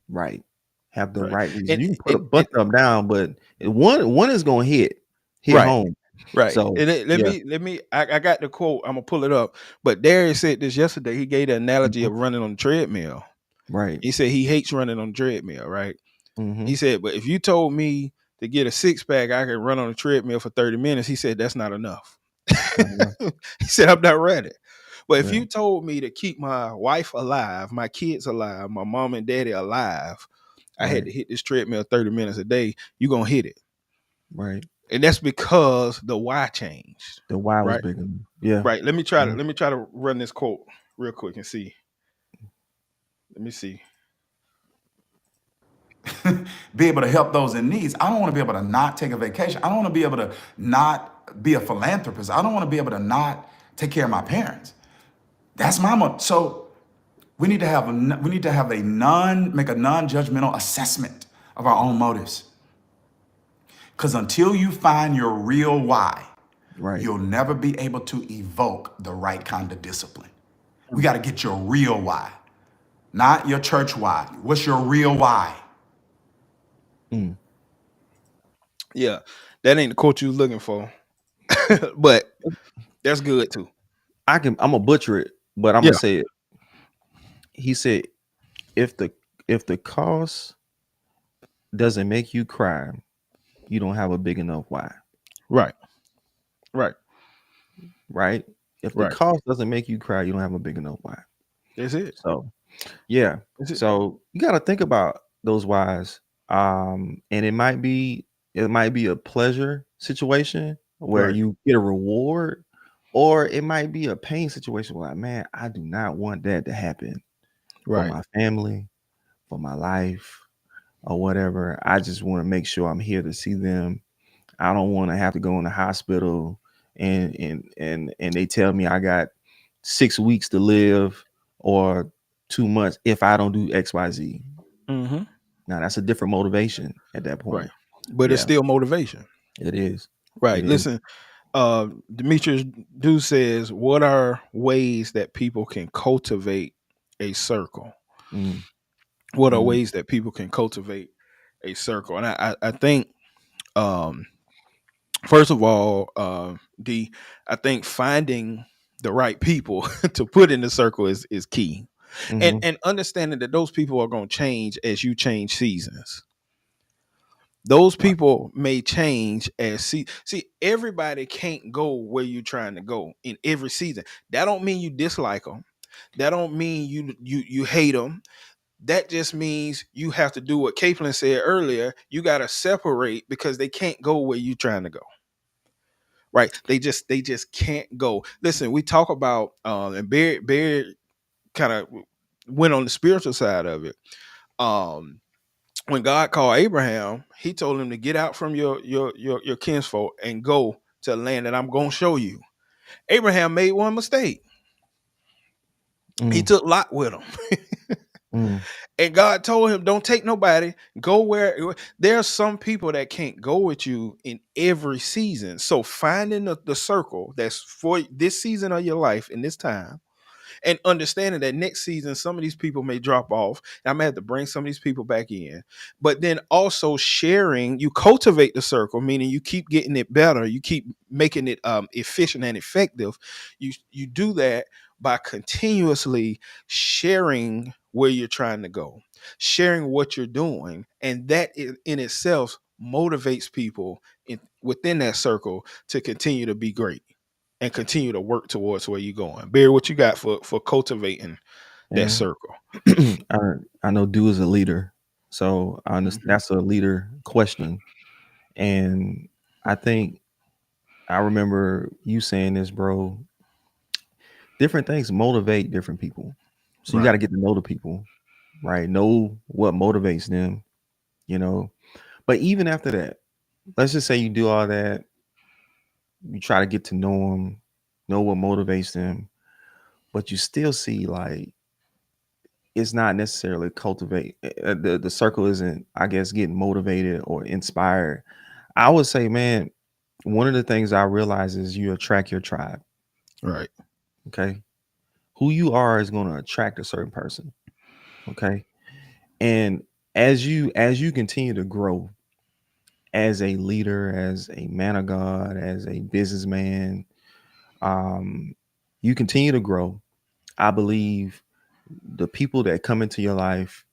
Right. Have the Right. right reason. And You can put a and, bunch and of them down, but one is gonna hit right. home. Right. So And let yeah. me I got the quote. I'm gonna pull it up. But Darius said this yesterday. He gave the analogy Mhm. of running on the treadmill. Right. He said he hates running on the treadmill, right? He Hmm. said, but if you told me to get a six pack, I could run on a treadmill for 30 minutes. He said, that's not enough. He said, I'm not ready. But if Yeah. you told me to keep my wife alive, my kids alive, my mom and daddy alive, I had Right. to hit this treadmill 30 minutes a day, you're going to hit it. Right. And that's because the why changed. The why was Right. bigger. Yeah. Right. Let me try to Mhm. let me try to run this quote real quick and see. Let me see. Be able to help those in needs. I don't want to be able to not take a vacation. I don't want to be able to not be a philanthropist. I don't want to be able to not take care of my parents. That's my so we need to have a make a non-judgmental assessment of our own motives. Because until you find your real why, Right. you'll never be able to evoke the right kind of discipline. We got to get your real why, not your church why. What's your real why? Mm. Yeah. That ain't the quote you was looking for. But that's good too. I'm gonna butcher it, but I'm gonna Yeah. say it. He said, if the if the cost doesn't make you cry, you don't have a big enough why. Right. Right. Right? If the Right. cost doesn't make you cry, you don't have a big enough why. That's it. So yeah. That's it. So you gotta think about those whys. And it might be a pleasure situation where Right. you get a reward, or it might be a pain situation where like, man, I do not want that to happen for Right. my family, for my life, or whatever. I just want to make sure I'm here to see them. I don't want to have to go in the hospital and they tell me I got 6 weeks to live or 2 months if I don't do XYZ. Mm-hmm. Now that's a different motivation at that Right. point. But it's Yeah, still motivation. it is. Right. It is. Listen, Demetrius Du says, what are ways that people can cultivate a circle? Mm, What are mm, ways that people can cultivate a circle? And I think um first of all, I think finding the right people to put in the circle is key. And mhm, and understanding that those people are gonna change as you change seasons. Those Right. people may change as see everybody can't go where you're trying to go in every season. That don't mean you dislike them. That don't mean you hate them. That just means you have to do what Caitlin said earlier. You got to separate because they can't go where you're trying to go. Right? They just can't go. Listen, we talk about and Barry kind of went on the spiritual side of it. Um, when God called Abraham, he told him to get out from your kinsfolk and go to a land that I'm gonna show you. Abraham made one mistake. He Mm, took Lot with him. mm, And God told him, don't take nobody. Go where there are some people that can't go with you in every season. So finding the circle that's for this season of your life in this time and understanding that next season some of these people may drop off and I'm gonna have to bring some of these people back in, but then also sharing, you cultivate the circle, meaning you keep getting it better, you keep making it efficient and effective. You do that by continuously sharing where you're trying to go, sharing what you're doing, and that in itself motivates people within that circle to continue to be great and continue to work towards where you're going. Barry, what you got for cultivating that yeah. circle? I I know do is a leader, so I understand Hmm. that's a leader question, and I think I remember you saying this, bro. Different things motivate different people, so you got Right, to get to know the people, right? Know what motivates them, you know. But even after that, let's just say you do all that, you try to get to know them, know what motivates them, but you still see like it's not necessarily cultivate the circle isn't, I guess, getting motivated or inspired. I would say, man, one of the things I realize is you attract your tribe. right, Okay, who you are is going to attract a certain person. Okay, and as you continue to grow as a leader, as a man of God, as a businessman, um, you continue to grow. I believe the people that come into your life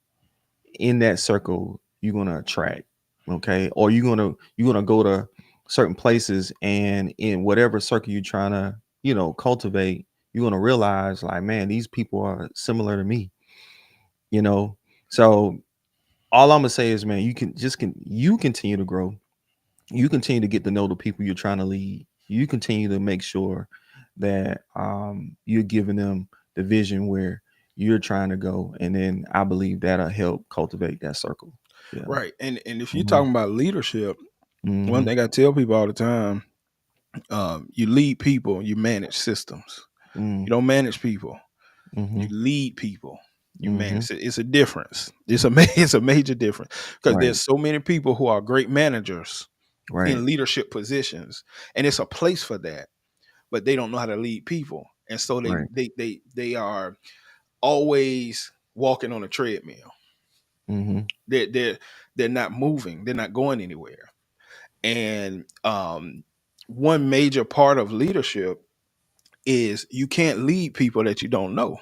in that circle you're gonna attract, okay, or you're gonna go to certain places, and in whatever circle you're trying to cultivate, you're gonna realize like, man, these people are similar to me, you know. So all I'm gonna say is, man, you continue to grow, you continue to get to know the people you're trying to lead, you continue to make sure that you're giving them the vision where you're trying to go, and then I believe that'll help cultivate that circle. Yeah. right. And if you're Hmm. talking about leadership, one Hmm. thing I tell people all the time, you lead people, you manage systems. You don't manage people. You Hmm. lead people. You Hmm. manage it. It's a difference. It's a major difference because Right. there's so many people who are great managers Right. in leadership positions, and it's a place for that, but they don't know how to lead people, and so Right. they are always walking on a treadmill. Hmm. They're they're not moving. They're not going anywhere. And one major part of leadership is you can't lead people that you don't know,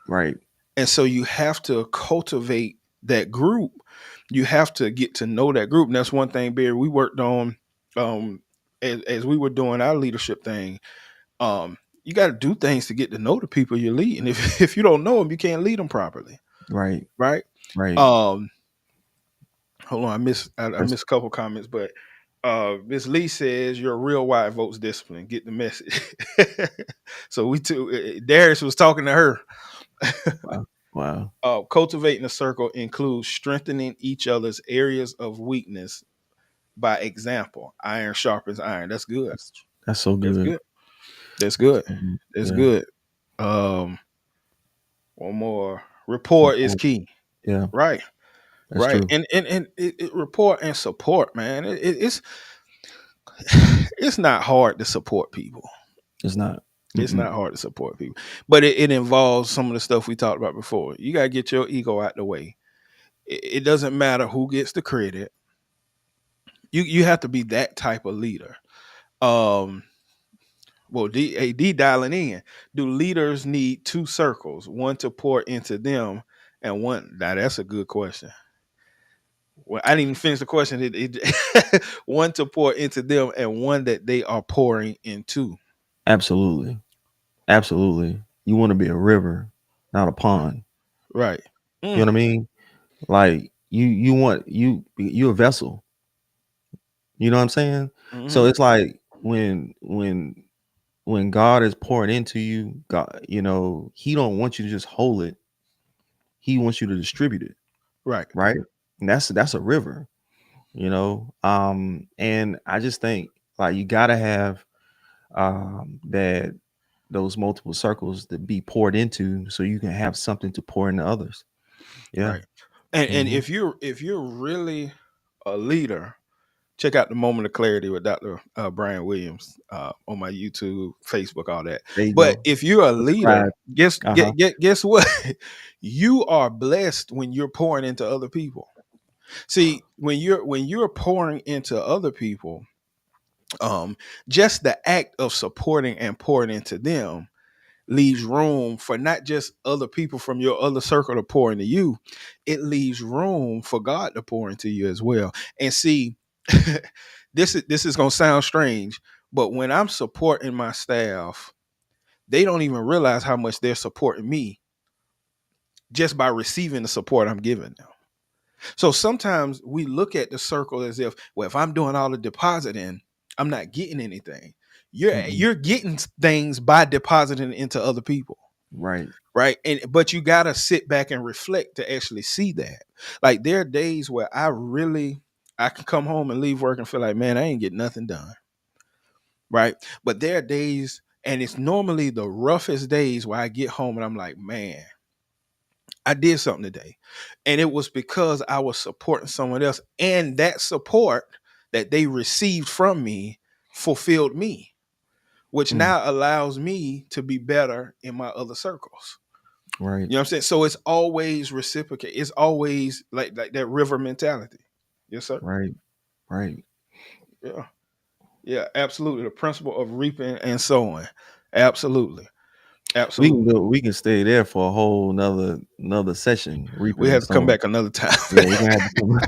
Right. and so you have to cultivate that group. You have to get to know that group, and that's one thing, Barry, we worked on as we were doing our leadership thing. You got to do things to get to know the people you're leading. If you don't know them, you can't lead them properly, Right. right? Right. Um, Hold on, I That's missed a couple comments, but Miss Lee says your real wide votes discipline. Get the message. So we too. Darius was talking to her. wow. Wow. Cultivating a circle includes strengthening each other's areas of weakness by example. Iron sharpens iron. That's good. That's that's so That's good. good. That's good. That's Yeah. good. Um, One more. Rapport is key. Yeah. Right. That's Right. true. And rapport and support, man. It's not hard to support people. It's not. It's Mm-mm. not hard to support people, but it involves some of the stuff we talked about before. You gotta get your ego out the way. It doesn't matter who gets the credit. You have to be that type of leader. Um, well, D dialing in. Do leaders need two circles, one to pour into them, and one? Now that's a good question. Well, I didn't even finish the question. One to pour into them, and one that they are pouring into. Absolutely. Absolutely. You want to be a river, not a pond. Right. You know Mm, what I mean? Like you want you a vessel. You know what I'm saying? So hmm. it's like when God is pouring into you, God, He don't want you to just hold it. He wants you to distribute it, Right. right? And that's a river, And I just think like you gotta have that those multiple circles to be poured into so you can have something to pour into others. Yeah. Right. And Hmm. if you're really a leader, check out the Moment of Clarity with Dr. Brian Williams on my YouTube, Facebook, all that. There you But go. if you're a leader, Subscribe. guess Uh-huh. guess what? You are blessed when you're pouring into other people. See, when you're pouring into other people, um, just the act of supporting and pouring into them leaves room for not just other people from your other circle to pour into you. It leaves room for God to pour into you as well. And see, this is gonna sound strange, but when I'm supporting my staff, they don't even realize how much they're supporting me just by receiving the support I'm giving them. So sometimes we look at the circle as if, well, if I'm doing all the depositing, I'm not getting anything. You're Mm-mm. you're getting things by depositing into other people. Right. Right. And but you gotta sit back and reflect to actually see that. Like there are days where I can come home and leave work and feel like, man, I ain't get nothing done. Right. But there are days, and it's normally the roughest days where I get home and I'm like, man, I did something today. And it was because I was supporting someone else. And that support that they received from me fulfilled me, which Mm. now allows me to be better in my other circles. Right. You know what I'm saying? So it's always reciprocate. It's always like that river mentality. Yes, sir. Right. Right. Yeah. Yeah, absolutely. The principle of reaping and sowing. Absolutely. Absolutely. We can stay there for a whole another session, reaping We and have to come sowing. back another time. Yeah, we're gonna have to come.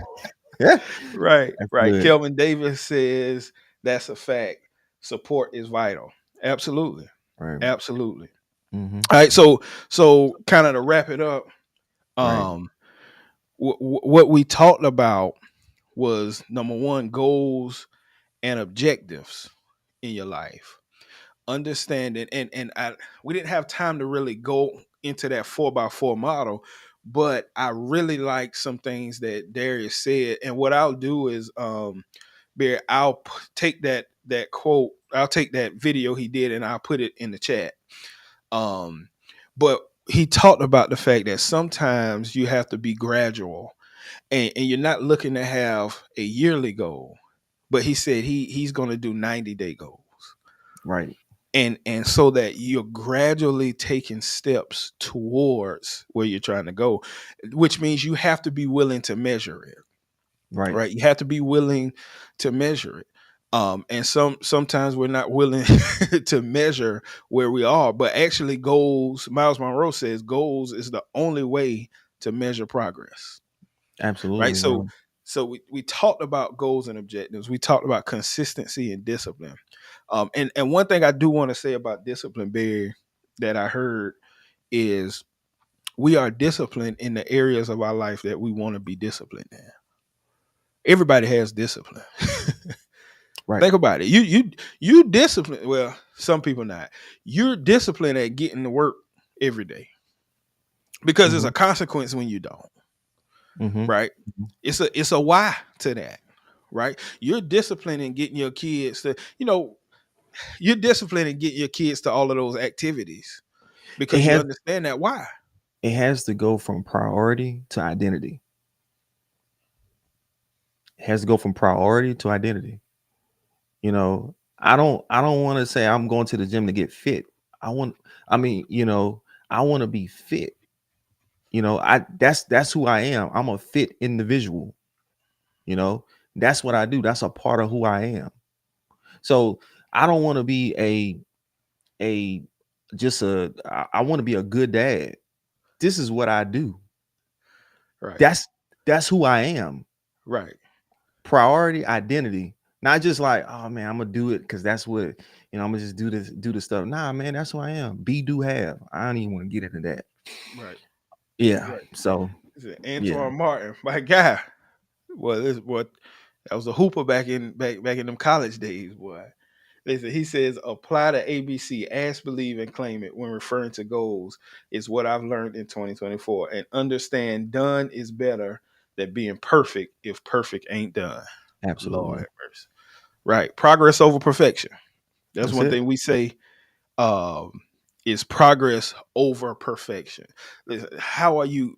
Yeah, Right, that's right. good. Kelvin Davis says that's a fact. Support is vital. Absolutely. Right. Absolutely. Mm-hmm. All right. So kind of to wrap it up, Right. um, what we talked about was number one, goals and objectives in your life. Understanding we didn't have time to really go into that 4x4 model, but I really like some things that Darius said. And what I'll do is Bear, take that quote, I'll take that video he did and I'll put it in the chat. Um but he talked about the fact that sometimes you have to be gradual, and you're not looking to have a yearly goal, but he said he's going to do 90-day goals, Right. and so that you're gradually taking steps towards where you're trying to go, which means you have to be willing to measure it. Right. Right, you have to be willing to measure it. And sometimes we're not willing to measure where we are, but actually goals, Miles Monroe says goals is the only way to measure progress. Right. Absolutely, So bro. we talked about goals and objectives. We talked about consistency and discipline. And one thing I do want to say about discipline, Barry, that I heard is we are disciplined in the areas of our life that we want to be disciplined in. Everybody has discipline. Right. Think about it. You discipline. Well, some people not. You're disciplined at getting to work every day because there's Mm-hmm. a consequence when you don't. Mm-hmm. Right? It's a why to that. Right? You're disciplined in getting your kids to. You're disciplined in getting your kids to all of those activities It because you has understand that why. it has to go from priority to identity. It has to go from priority to identity. I don't want to say I'm going to the gym to get fit. I want I mean, I want to be fit. That's who I am. I'm a fit individual, you know. That's what I do. That's a part of who I am. So I don't want to be a just a I want to be a good dad. This is what I do. Right. That's who I am. Right. Priority, identity. Not just like, oh man, I'm gonna do it because that's what I'm gonna just do this stuff. Nah, man, that's who I am. Be, do, have. I don't even want to get into that. Right. Yeah. Right. So This is yeah, Antoine Martin, my guy. Well, this what that was a hooper back in them college days, boy. Listen, he says apply the ABC, ask, believe, and claim it when referring to goals is what I've learned in 2024. And understand done is better than being perfect if perfect ain't done. Lord absolutely. have mercy. Right. Progress over perfection. That's That's one it. thing we say um is progress over perfection. Listen, how are you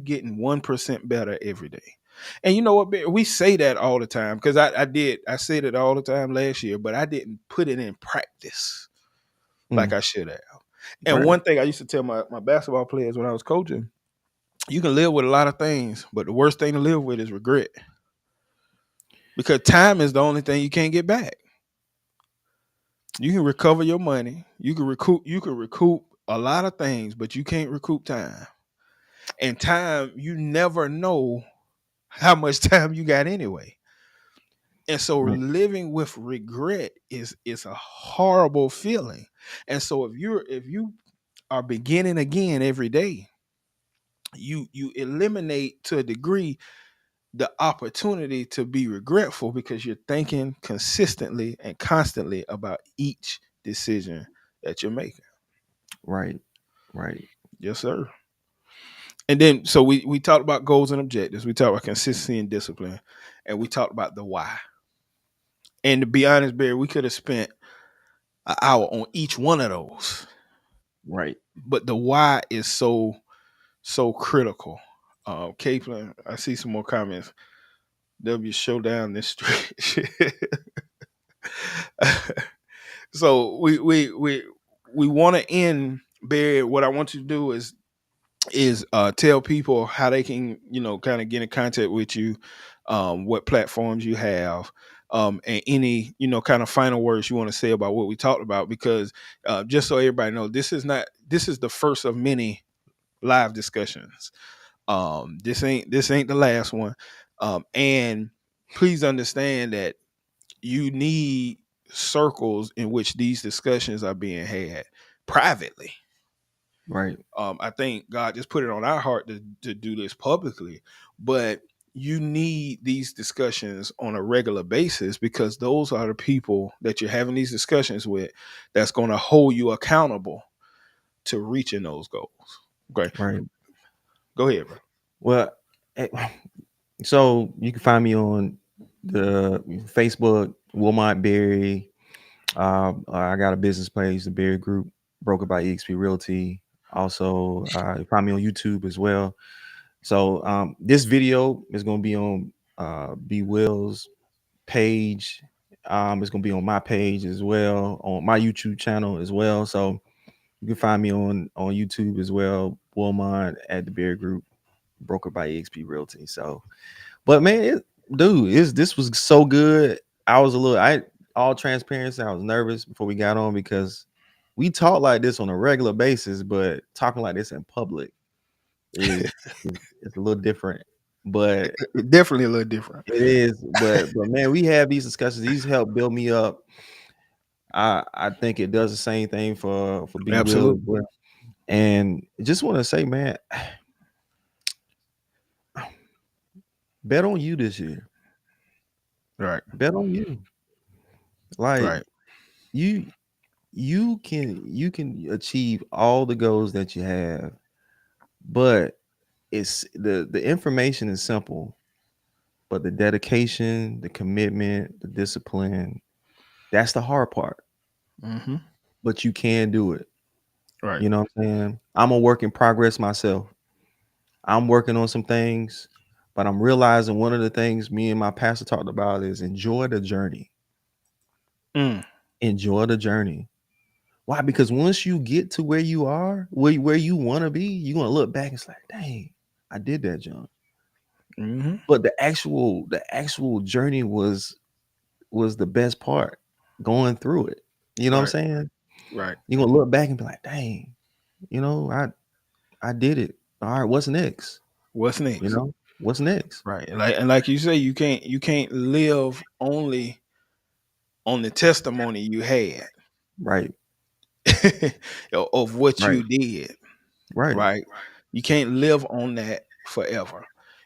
getting 1% better every day? And you know what, man, we say that all the time because I said it all the time last year, but I didn't put it in practice like Mm, I should have. And right. one thing I used to tell my basketball players when I was coaching, you can live with a lot of things, but the worst thing to live with is regret, because time is the only thing you can't get back. You can recover your money. You can recoup a lot of things, but you can't recoup time. And time, you never know how much time you got anyway. And so Right. living with regret is a horrible feeling. And so if you are beginning again every day, you eliminate to a degree the opportunity to be regretful because you're thinking consistently and constantly about each decision that you're making. Right. Right. Yes, sir. And then so we talked about goals and objectives. We talked about consistency and discipline, and we talked about the why. And to be honest, Barry, we could have spent an hour on each one of those, Right. but the why is so critical. Capelin, I see some more comments. W show down this street. So we want to end, Barry. What I want you to do is tell people how they can, kind of get in contact with you, what platforms you have, and any, kind of final words you want to say about what we talked about, because just so everybody knows, this is the first of many live discussions. This ain't the last one. And please understand that you need circles in which these discussions are being had privately. Right. I think God just put it on our heart to do this publicly, but you need these discussions on a regular basis because those are the people that you're having these discussions with that's going to hold you accountable to reaching those goals. Okay, Right. go ahead, bro. Well, eh, so you can find me on the Facebook, Wilmont Berry. I got a business page, the Berry Group, broker by EXP Realty. Also, you find me on YouTube as well. So this video is going to be on B Will's page. It's going to be on my page as well, on my YouTube channel as well. So you can find me on YouTube as well, Wilmont at the Berry Group, broker by EXP Realty. So, but man, this was so good. I was all transparency. I was nervous before we got on because we talk like this on a regular basis, but talking like this in public is a little different. But Definitely a little different. it is. But man, we have these discussions. These help build me up. I think it does the same thing for B Will as Absolutely. well. And just want to say, man, bet on you this year. Right. Bet on you. Like Right. you you can achieve all the goals that you have, but it's the information is simple, but the dedication, the commitment, the discipline, that's the hard part. Hmm. But you can do it. Right. You know what I'm saying? I'm a work in progress myself. I'm working on some things, but I'm realizing one of the things me and my pastor talked about is enjoy the journey. Mm. Enjoy the journey. Why? Because once you get to where you are, where you want to be, you're gonna look back and it's like, dang, I did that, John. Hmm. But the actual journey was the best part, going through it. You know what I'm Right. saying? Right. You're gonna look back and be like, dang, I did it. All right, what's next? What's You next? know? What's next? Right. And like you say, you can't live only on the testimony you had Right. of what Right. you did. Right. Right. You can't live on that forever.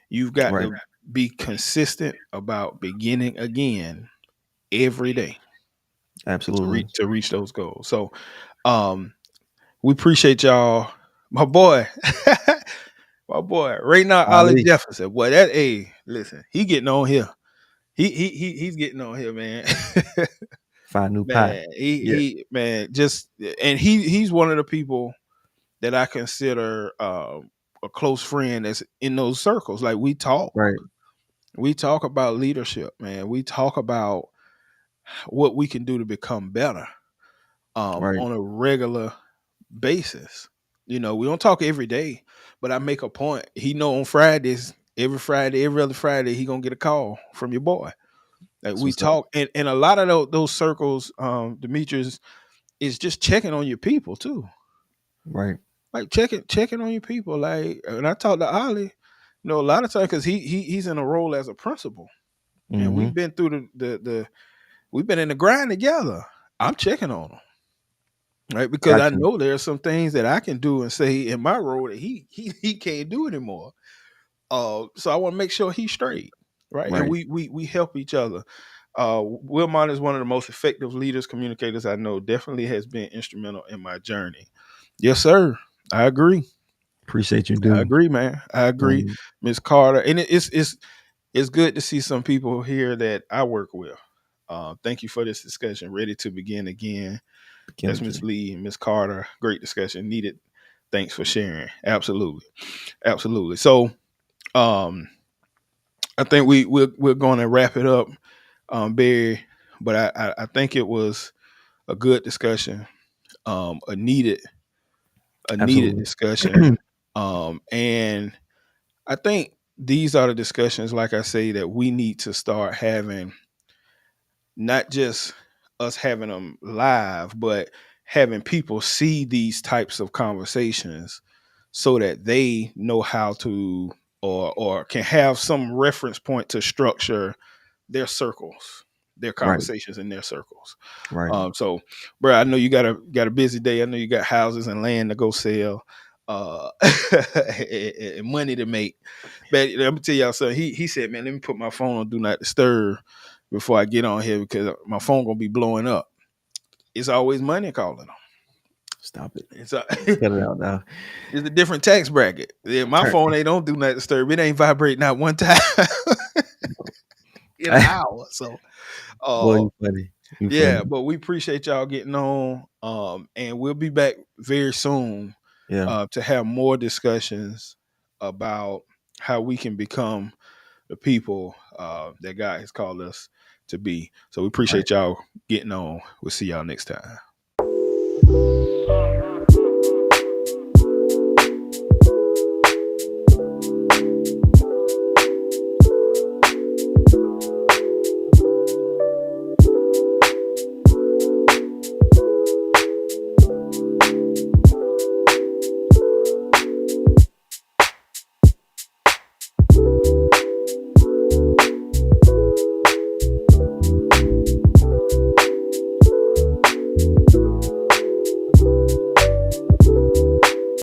You've got Right. to be consistent about beginning again every day Absolutely. to reach those goals. So um we appreciate y'all. My boy, my boy, right now, Ollie Ali, Jefferson. Boy, that listen, he getting on here. He's getting on here, man. find new pie. Man, Yeah. man, just and he's one of the people that I consider a close friend that's in those circles. Like Right. we talk about leadership, man. We talk about what we can do to become better Right. on a regular basis. You know, we don't talk every day, but I make a point. He know on Fridays, every Friday, every other Friday, he gonna get a call from your boy. Like That's we what's up. talk, and a lot of those circles, Demetrius, is just checking on your people too. Right. Like checking on your people. Like, and I talked to Ali, a lot of times because he's in a role as a principal, and Mm-hmm. we've been through the we've been in the grind together. I'm checking on him. Right, because I Got you. know there are some things that I can do and say in my role that he can't do anymore. So I want to make sure he's straight, right? And Right. we help each other. Wilmont is one of the most effective leaders, communicators I know. Definitely has been instrumental in my journey. Yes, sir. I agree. Appreciate you, I dude. agree, man. I agree, Um, Miss Carter. And it's good to see some people here that I work with. Thank you for this discussion. Ready to begin again. That's Miss Again. Lee and Miss Carter. Great discussion. Needed. Thanks for sharing. Absolutely. Absolutely. So um I think we're going to wrap it up, Barry. But I think it was a good discussion, a needed Absolutely. discussion. And I think these are the discussions, like I say, that we need to start having, not just us having them live, but having people see these types of conversations so that they know how to or can have some reference point to structure their circles, their Right. conversations in their circles. Right. So, bro, I know you got a busy day. I know you got houses and land to go sell, and money to make. But let me tell y'all something. He said, "Man, let me put my phone on do not disturb before I get on here because my phone gonna be blowing up." It's always money calling them. Stop it. It's a Cut it out now. it's a different tax bracket. Yeah, my Turn. phone ain't don't do not disturb. It ain't vibrate not one time in an hour. So, Boy, uh, you funny. You yeah, funny. but we appreciate y'all getting on. And we'll be back very soon Yeah. to have more discussions about how we can become the people that God has called us to be. So we Right. appreciate y'all getting on. We'll see y'all next time.